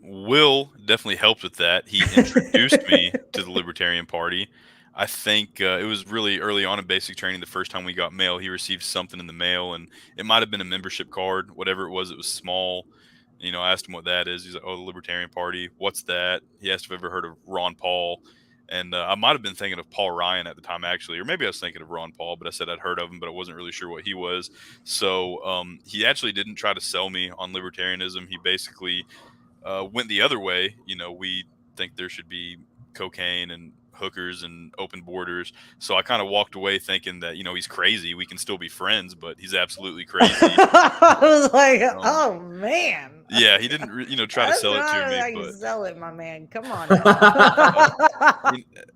Will definitely helped with that. He introduced me to the Libertarian Party. I think it was really early on in basic training. The first time we got mail, he received something in the mail, and it might have been a membership card, whatever it was small. I asked him what that is. He's like, oh, the Libertarian Party. What's that? He asked if I've ever heard of Ron Paul. And I might have been thinking of Paul Ryan at the time, actually, or maybe I was thinking of Ron Paul, but I said I'd heard of him, but I wasn't really sure what he was. So he actually didn't try to sell me on libertarianism. He basically went the other way. We think there should be cocaine and hookers and open borders. So I kind of walked away thinking that, he's crazy. We can still be friends, but he's absolutely crazy. I was like, oh, man. Yeah, he didn't, try to That's sell it not to how me, you but sell it, my man. Come on now.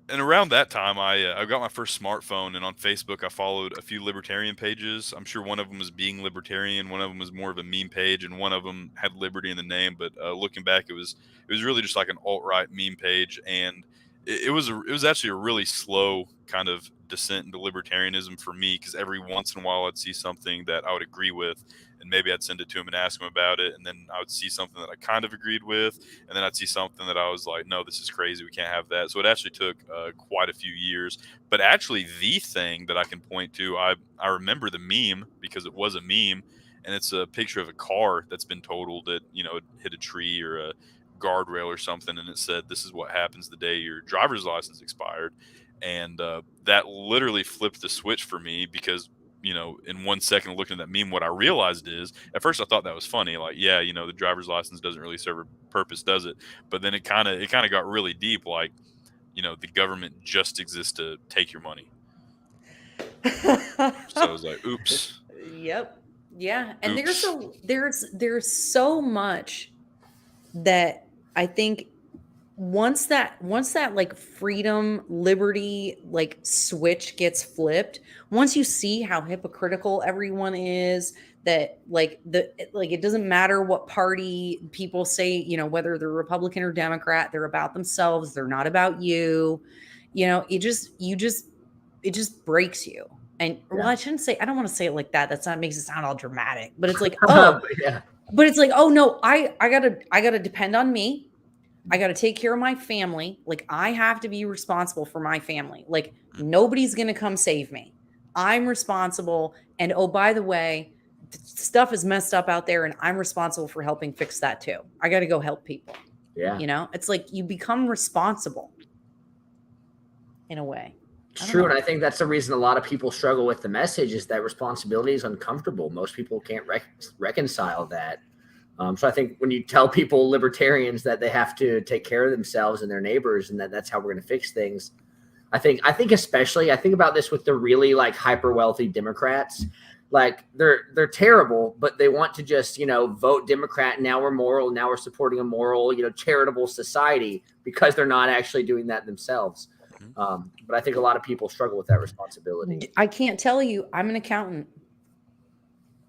and around that time, I got my first smartphone, and on Facebook, I followed a few libertarian pages. I'm sure one of them was Being Libertarian, one of them was more of a meme page, and one of them had liberty in the name. But looking back, it was really just like an alt right meme page, and it was actually a really slow kind of descent into libertarianism for me, because every once in a while I'd see something that I would agree with, and maybe I'd send it to him and ask him about it, and then I would see something that I kind of agreed with, and then I'd see something that I was like, no, this is crazy, we can't have that. So it actually took quite a few years. But actually, the thing that I can point to, I remember the meme because it was a meme, and it's a picture of a car that's been totaled, that it hit a tree or a guardrail or something, and it said, "This is what happens the day your driver's license expired." And that literally flipped the switch for me, because in 1 second of looking at that meme, what I realized is, at first I thought that was funny, like, yeah, the driver's license doesn't really serve a purpose, does it? But then it kind of got really deep, like, the government just exists to take your money. So I was like, oops. Yep. Yeah. And Oops. there's so much that I think once that like freedom, liberty, like switch gets flipped, once you see how hypocritical everyone is, that like it doesn't matter what party people say, whether they're Republican or Democrat, they're about themselves, they're not about you. It just breaks you. And well, I don't want to say it like that. That's not makes it sound all dramatic, but it's like, Yeah. but it's like, oh no, I gotta depend on me. I got to take care of my family. Like, I have to be responsible for my family. Like, nobody's going to come save me. I'm responsible. And oh, by the way, stuff is messed up out there, and I'm responsible for helping fix that too. I got to go help people. Yeah. It's like you become responsible in a way. It's true. And I think that's the reason a lot of people struggle with the message, is that responsibility is uncomfortable. Most people can't reconcile that. So I think when you tell people, libertarians, that they have to take care of themselves and their neighbors, and that's how we're going to fix things, I think especially, I think about this with the really like hyper wealthy Democrats. Like they're terrible, but they want to just, vote Democrat. Now we're moral. Now we're supporting a moral, charitable society, because they're not actually doing that themselves. But I think a lot of people struggle with that responsibility. I can't tell you, I'm an accountant.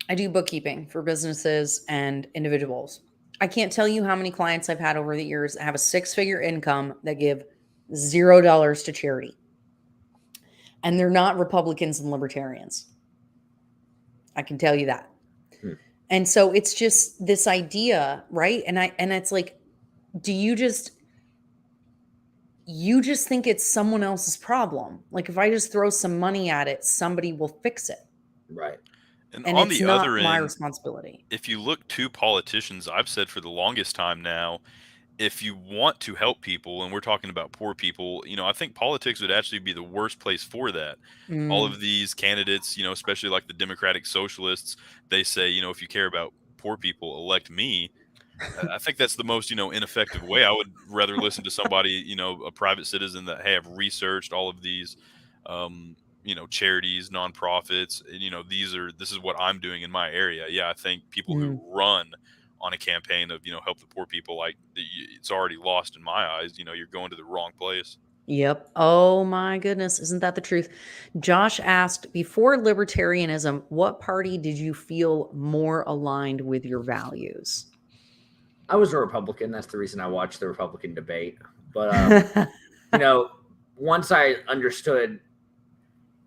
I do bookkeeping for businesses and individuals. I can't tell you how many clients I've had over the years that have a 6-figure income that give $0 to charity. And they're not Republicans and libertarians. I can tell you that. And so it's just this idea, right? And it's like, do you just think it's someone else's problem? Like, if I just throw some money at it, somebody will fix it. Right. And And on it's the not other my end, responsibility. if you look to politicians, I've said for the longest time now, if you want to help people, and we're talking about poor people, I think politics would actually be the worst place for that. All of these candidates, especially like the Democratic Socialists, they say, if you care about poor people, elect me. I think that's the most, ineffective way. I would rather listen to somebody, a private citizen that, hey, I've researched all of these, charities, nonprofits, this is what I'm doing in my area. Yeah, I think people who run on a campaign of, help the poor people, like, it's already lost in my eyes. You're going to the wrong place. Yep. Oh my goodness. Isn't that the truth? Josh asked, before libertarianism, what party did you feel more aligned with your values? I was a Republican. That's the reason I watched the Republican debate. But, once I understood,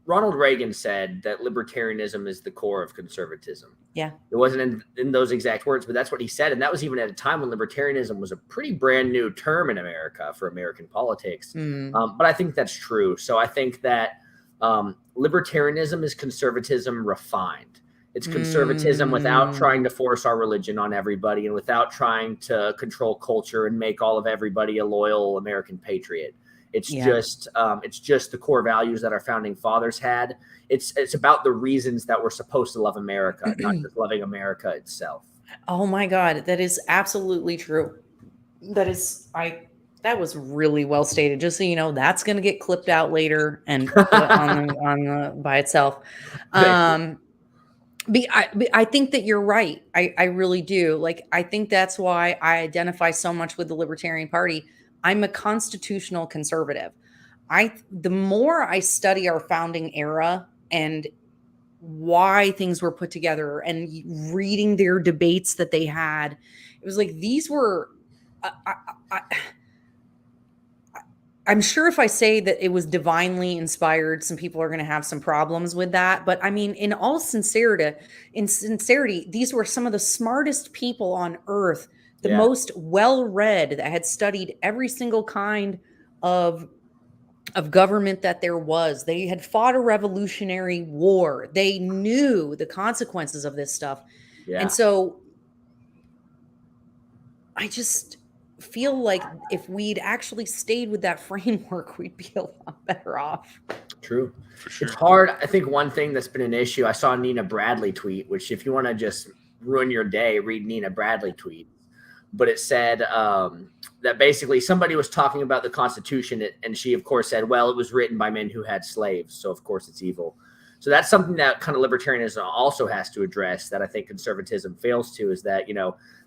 Ronald Reagan said that libertarianism is the core of conservatism. Yeah. It wasn't in those exact words, but that's what he said. And that was even at a time when libertarianism was a pretty brand new term in America for American politics. But I think that's true. So I think that libertarianism is conservatism refined. It's conservatism without trying to force our religion on everybody, and without trying to control culture and make all of everybody a loyal American patriot. It's just the core values that our founding fathers had. It's about the reasons that we're supposed to love America, not just loving America itself. Oh my God, that is absolutely true. That was really well stated. Just so you know, that's going to get clipped out later and put on by itself. I think that you're right. I really do. Like, I think that's why I identify so much with the Libertarian Party. I'm a constitutional conservative. The more I study our founding era and why things were put together and reading their debates that they had, it was like these were. I'm sure if I say that it was divinely inspired, some people are going to have some problems with that. But I mean, in all sincerity, these were some of the smartest people on earth, the most well-read, that had studied every single kind of government that there was. They had fought a revolutionary war. They knew the consequences of this stuff. Yeah. And so I just feel like if we'd actually stayed with that framework, we'd be a lot better off. True. For sure. It's hard. I think one thing that's been an issue, I saw a Nina Bradley tweet, which if you want to just ruin your day, read Nina Bradley tweet. But it said that basically somebody was talking about the Constitution, and she, of course, said, well, it was written by men who had slaves, so of course it's evil. So that's something that kind of libertarianism also has to address, that I think conservatism fails to, is that,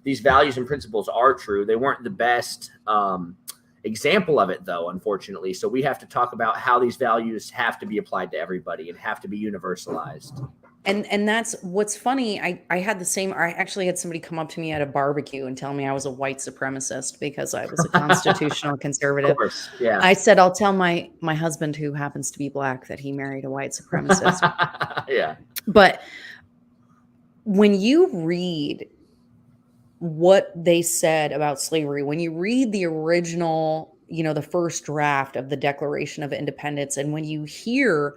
these values and principles are true. They weren't the best example of it, though, unfortunately. So we have to talk about how these values have to be applied to everybody and have to be universalized. And that's what's funny. I actually had somebody come up to me at a barbecue and tell me I was a white supremacist because I was a constitutional conservative. Of course, yeah. I said, I'll tell my husband, who happens to be black, that he married a white supremacist. Yeah. But when you read what they said about slavery, when you read the original, the first draft of the Declaration of Independence, and when you hear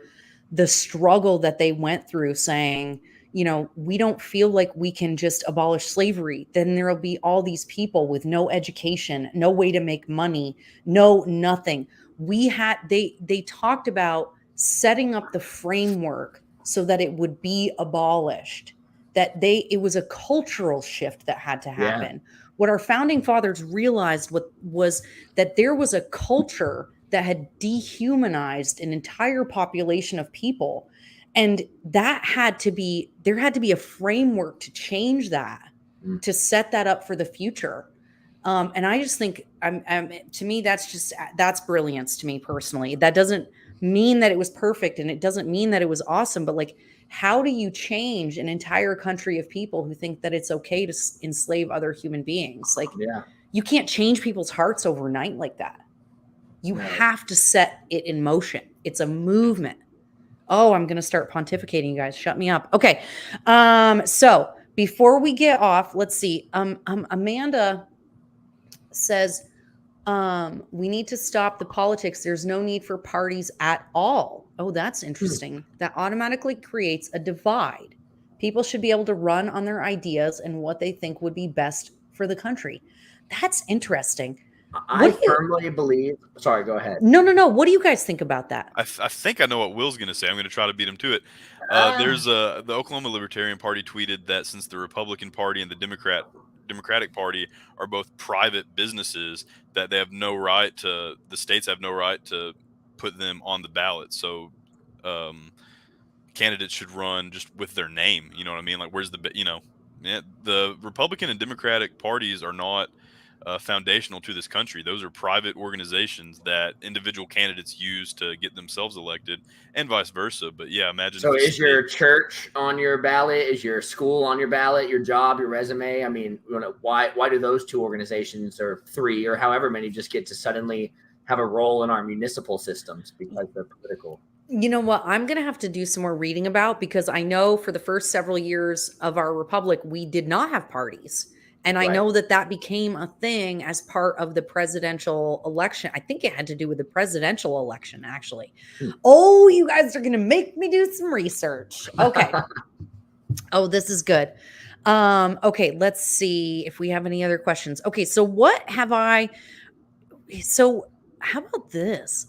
the struggle that they went through saying, we don't feel like we can just abolish slavery, then there'll be all these people with no education, no way to make money, no nothing. They talked about setting up the framework so that it would be abolished, it was a cultural shift that had to happen. Yeah. What our founding fathers realized was that there was a culture that had dehumanized an entire population of people. And there had to be a framework to change that, to set that up for the future. And I just think, to me, that's brilliance to me personally. That doesn't mean that it was perfect, and it doesn't mean that it was awesome, but like, how do you change an entire country of people who think that it's okay to enslave other human beings? Like, you can't change people's hearts overnight like that. You have to set it in motion. It's a movement. Oh, I'm going to start pontificating, you guys. Shut me up. Okay. So before we get off, let's see. Amanda says, we need to stop the politics. There's no need for parties at all. Oh, that's interesting. That automatically creates a divide. People should be able to run on their ideas and what they think would be best for the country. That's interesting. I firmly believe. Sorry, go ahead. No. What do you guys think about that? I think I know what Will's going to say. I'm going to try to beat him to it. There's the Oklahoma Libertarian Party tweeted that since the Republican Party and the Democratic Party are both private businesses, that they have no right to. The states have no right to put them on the ballot. So candidates should run just with their name. You know what I mean? Like, where's the Republican and Democratic parties are not foundational to this country. Those are private organizations that individual candidates use to get themselves elected, and vice versa. But yeah, imagine. So is your church on your ballot? Is your school on your ballot? Your job, your resume? I mean, why do those two organizations, or three, or however many, just get to suddenly have a role in our municipal systems because they're political? You know what? I'm going to have to do some more reading about, because I know for the first several years of our republic, we did not have parties. And I know that became a thing as part of the presidential election. I think it had to do with the presidential election, actually. Oh, you guys are going to make me do some research. Okay. Oh, this is good. Okay, let's see if we have any other questions. Okay, so how about this?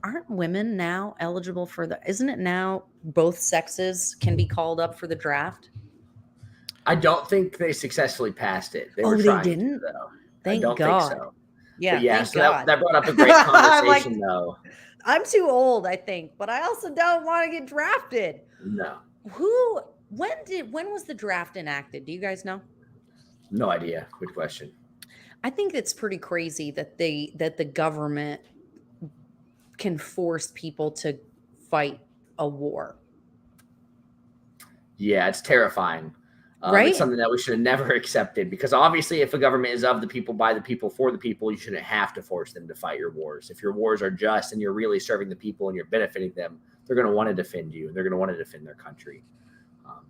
Aren't women now eligible for isn't it now both sexes can be called up for the draft? I don't think they successfully passed it. They didn't? Though. Thank I don't God. think so. Yeah, so that brought up a great conversation, though. I'm too old, I think, but I also don't want to get drafted. No. when was the draft enacted? Do you guys know? No idea. Good question. I think it's pretty crazy that the government can force people to fight a war. Yeah, it's terrifying. Right? It's something that we should have never accepted, because obviously if a government is of the people, by the people, for the people, you shouldn't have to force them to fight your wars. If your wars are just and you're really serving the people and you're benefiting them, they're going to want to defend you. They're going to want to defend their country.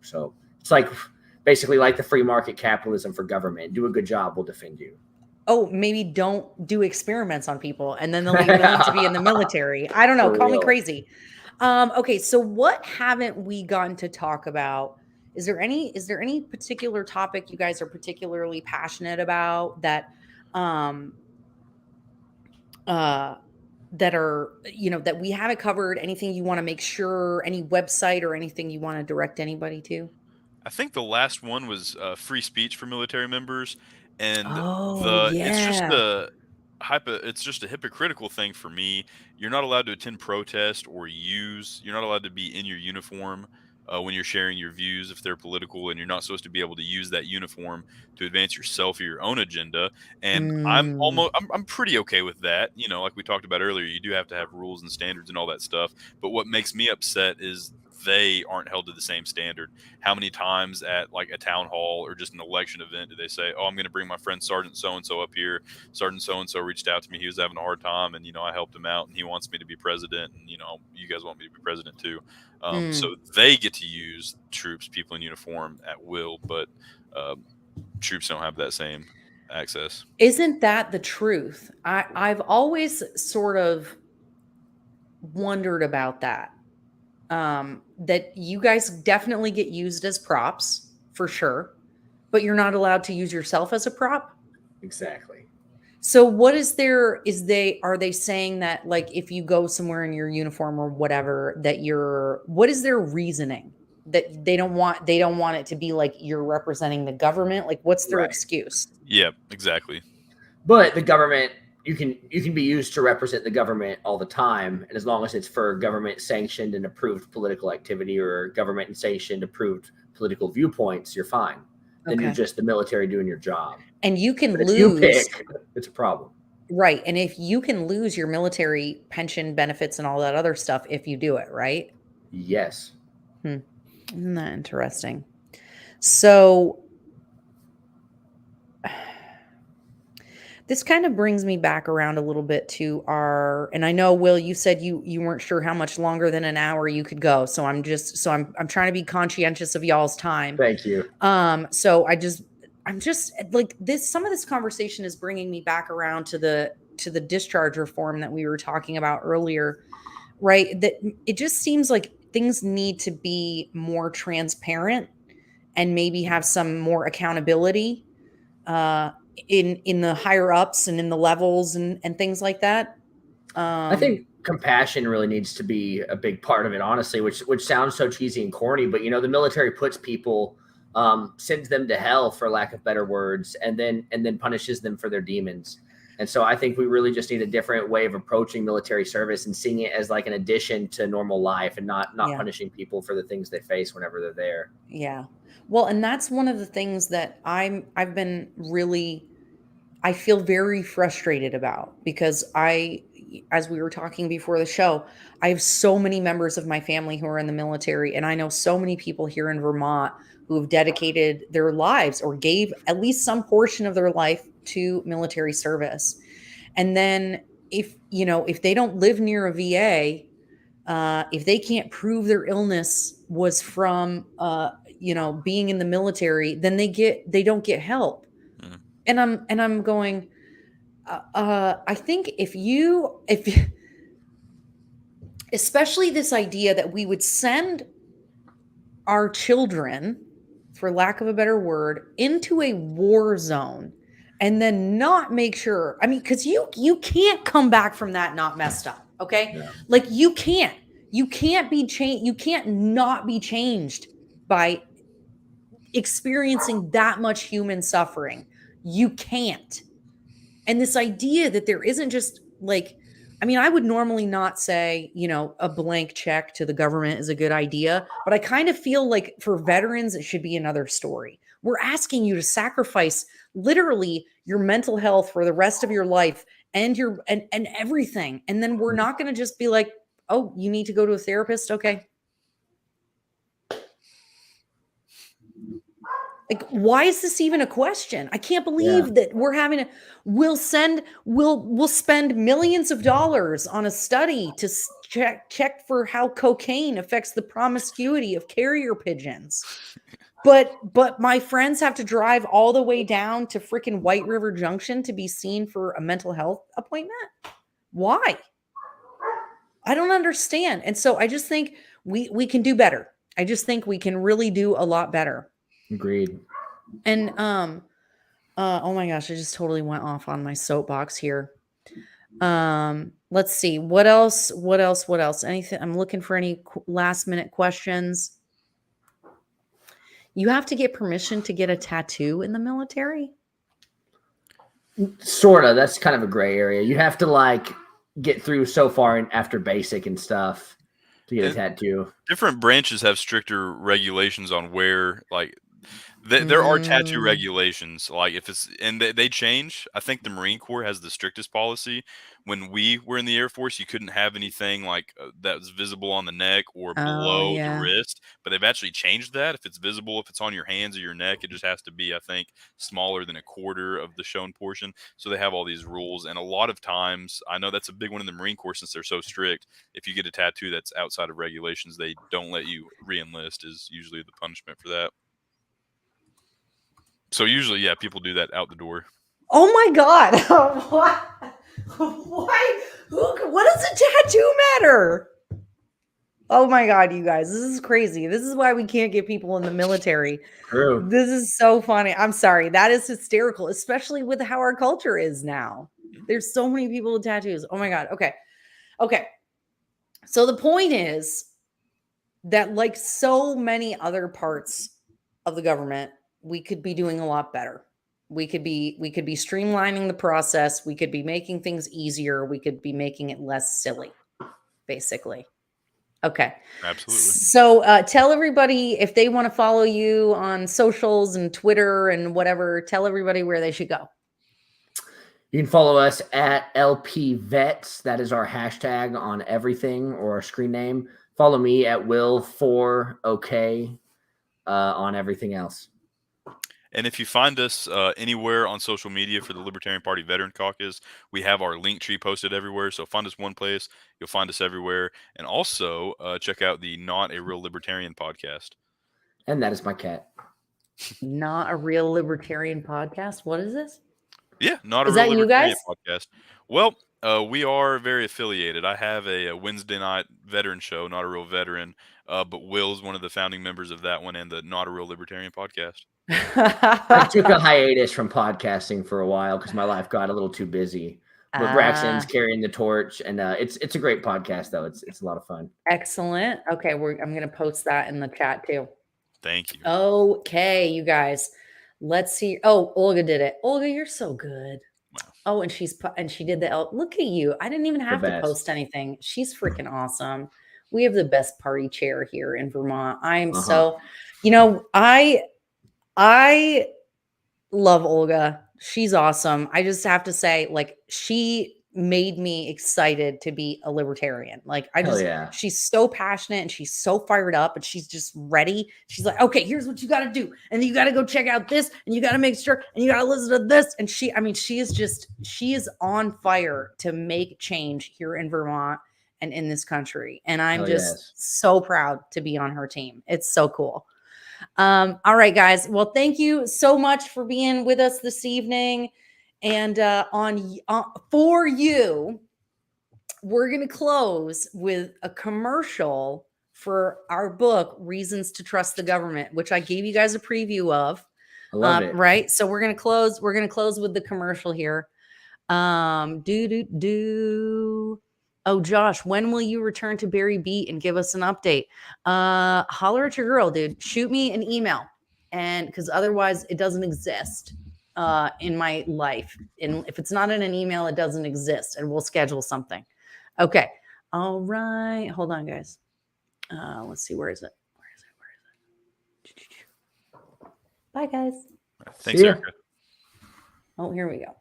So it's like basically like the free market capitalism for government. Do a good job, we'll defend you. Oh, maybe don't do experiments on people and then they'll be willing to be in the military. I don't know. For Call me real. crazy. Okay, so what haven't we gotten to talk about? Is there any particular topic you guys are particularly passionate about that that are, that we haven't covered? Anything you want to make sure, any website or anything you want to direct anybody to? I think the last one was free speech for military members, and Oh, it's just yeah. it's just a hypocritical thing for me. You're not allowed to attend protest or you're not allowed to be in your uniform when you're sharing your views if they're political, and you're not supposed to be able to use that uniform to advance yourself or your own agenda. And I'm pretty okay with that. Like we talked about earlier, you do have to have rules and standards and all that stuff. But what makes me upset is they aren't held to the same standard. How many times at like a town hall or just an election event do they say, "Oh, I'm going to bring my friend Sergeant so-and-so up here. Sergeant so-and-so reached out to me. He was having a hard time, and I helped him out, and he wants me to be president, and you guys want me to be president too." So they get to use troops, people in uniform at will, but troops don't have that same access. Isn't that the truth? I've always sort of wondered about that. That you guys definitely get used as props for sure, but you're not allowed to use yourself as a prop. Exactly. So what is there? Are they saying that, like, if you go somewhere in your uniform or whatever, that what is their reasoning? That they don't want it to be like you're representing the government? Like, what's their excuse? Yeah, exactly. But the government, you can be used to represent the government all the time, and as long as it's for government sanctioned and approved political activity or government sanctioned approved political viewpoints, you're fine. Then you're just the military doing your job. And you can lose. If you pick, it's a problem. Right. And if you can lose your military pension benefits and all that other stuff if you do it, right? Yes. Isn't that interesting? So this kind of brings me back around a little bit to and I know, Will, you said you weren't sure how much longer than an hour you could go. So I'm trying to be conscientious of y'all's time. Thank you. So I'm just like some of this conversation is bringing me back around to the discharge reform that we were talking about earlier, right? That it just seems like things need to be more transparent and maybe have some more accountability in the higher ups and in the levels and things like that. I think compassion really needs to be a big part of it, honestly, which sounds so cheesy and corny, but the military puts people, sends them to hell, for lack of better words, and then punishes them for their demons. And so I think we really just need a different way of approaching military service and seeing it as like an addition to normal life, and not punishing people for the things they face whenever they're there. Yeah. Well, and that's one of the things that I feel very frustrated about, because as we were talking before the show, I have so many members of my family who are in the military, and I know so many people here in Vermont who have dedicated their lives or gave at least some portion of their life to military service. And then if they don't live near a VA, if they can't prove their illness was from being in the military, then they don't get help. And I'm going, I think if especially this idea that we would send our children, for lack of a better word, into a war zone and then not make sure, because you can't come back from that not messed up. Okay. Yeah. Like you can't be changed. You can't not be changed by experiencing that much human suffering. You can't. And this idea that there isn't just like I mean, I would normally not say, a blank check to the government is a good idea, but I kind of feel like for veterans, it should be another story. We're asking you to sacrifice literally your mental health for the rest of your life and and everything. And then we're not going to just be like, oh, you need to go to a therapist. Okay. Like, why is this even a question? I can't believe that we're having we'll spend millions of dollars on a study to check for how cocaine affects the promiscuity of carrier pigeons. But my friends have to drive all the way down to freaking White River Junction to be seen for a mental health appointment. Why? I don't understand. And so I just think we can do better. I just think we can really do a lot better. Agreed. And oh my gosh, I just totally went off on my soapbox here. Let's see. What else? Anything? I'm looking for any last minute questions. You have to get permission to get a tattoo in the military? Sort of. That's kind of a gray area. You have to get through so far after basic and stuff to get a tattoo. Different branches have stricter regulations on where there are tattoo regulations. Like if it's and they change. I think the Marine Corps has the strictest policy. When we were in the Air Force, you couldn't have anything that was visible on the neck or below the wrist. But they've actually changed that. If it's visible, if it's on your hands or your neck, it just has to be, I think, smaller than a quarter of the shown portion. So they have all these rules. And a lot of times, I know that's a big one in the Marine Corps since they're so strict. If you get a tattoo that's outside of regulations, they don't let you re-enlist is usually the punishment for that. So usually, yeah, people do that out the door. Oh my God. What? Why? What does a tattoo matter? Oh my God, you guys, this is crazy. This is why we can't get people in the military. True. This is so funny. I'm sorry. That is hysterical, especially with how our culture is now. There's so many people with tattoos. Oh my God. Okay. So the point is that like so many other parts of the government, we could be doing a lot better. We could be streamlining the process. We could be making things easier. We could be making it less silly, basically. Okay. Absolutely. So tell everybody if they want to follow you on socials and Twitter and whatever, tell everybody where they should go. You can follow us at LP Vets. That is our hashtag on everything, or our screen name. Follow me at Will4OK on everything else. And if you find us anywhere on social media for the Libertarian Party Veteran Caucus, we have our link tree posted everywhere. So find us one place, you'll find us everywhere. And also check out the Not a Real Libertarian podcast. And that is my cat. Not a Real Libertarian podcast? What is this? Yeah, Not a Is Real that you Libertarian guys? podcast. Well, we are very affiliated. I have a Wednesday night veteran show, Not a Real Veteran, but Will's one of the founding members of that one and the Not a Real Libertarian podcast. I took a hiatus from podcasting for a while because my life got a little too busy. But Braxton's carrying the torch, and it's a great podcast though. It's a lot of fun. Excellent. Okay, I'm going to post that in the chat too. Thank you. Okay, you guys. Let's see. Oh, Olga did it. Olga, you're so good. Wow. Oh, and she did the look at you. I didn't even have to post anything. She's freaking awesome. We have the best party chair here in Vermont. I'm so, I love Olga. She's awesome. I just have to say, like, she made me excited to be a libertarian. Like, she's so passionate and she's so fired up and she's just ready. She's like, okay, here's what you got to do. And then you got to go check out this and you got to make sure and you got to listen to this. And she is on fire to make change here in Vermont and in this country. And I'm so proud to be on her team. It's so cool. All right, guys. Well, thank you so much for being with us this evening. And for you, we're going to close with a commercial for our book, Reasons to Trust the Government, which I gave you guys a preview of. I love it. Right. So we're going to close with the commercial here. Oh, Josh, when will you return to Barry Beat and give us an update? Holler at your girl, dude. Shoot me an email. And because otherwise it doesn't exist in my life. And if it's not in an email, it doesn't exist. And we'll schedule something. Okay. All right. Hold on, guys. Let's see. Where is it? Bye, guys. Thanks, See ya. Erica. Oh, here we go.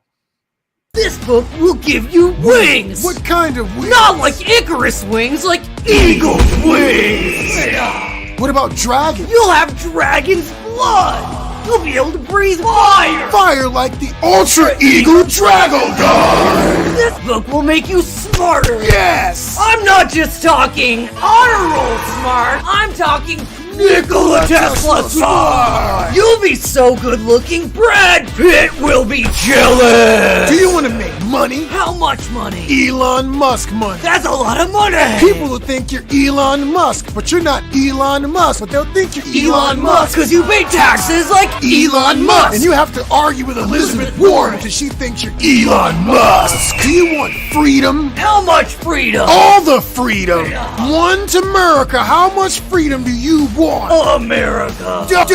This book will give you wings. What kind of wings? Not like Icarus wings, like eagle's wings. What about dragons? You'll have dragon's blood. You'll be able to breathe fire. Fire like the Ultra Eagle Drago Guard. This book will make you smarter. Yes. I'm not just talking honor roll smart. I'm talking Nikola Tesla smart. You'll be so good looking, Brad Pitt will be jealous. Do you want to make money? How much money? Elon Musk money. That's a lot of money. People will think you're Elon Musk, but you're not Elon Musk. But they'll think you're Elon Musk, because you pay taxes like Elon Musk. And you have to argue with Elizabeth Warren because she thinks you're Elon Musk. Do you want freedom? How much freedom? All the freedom. One to America. How much freedom do you want? America. Double.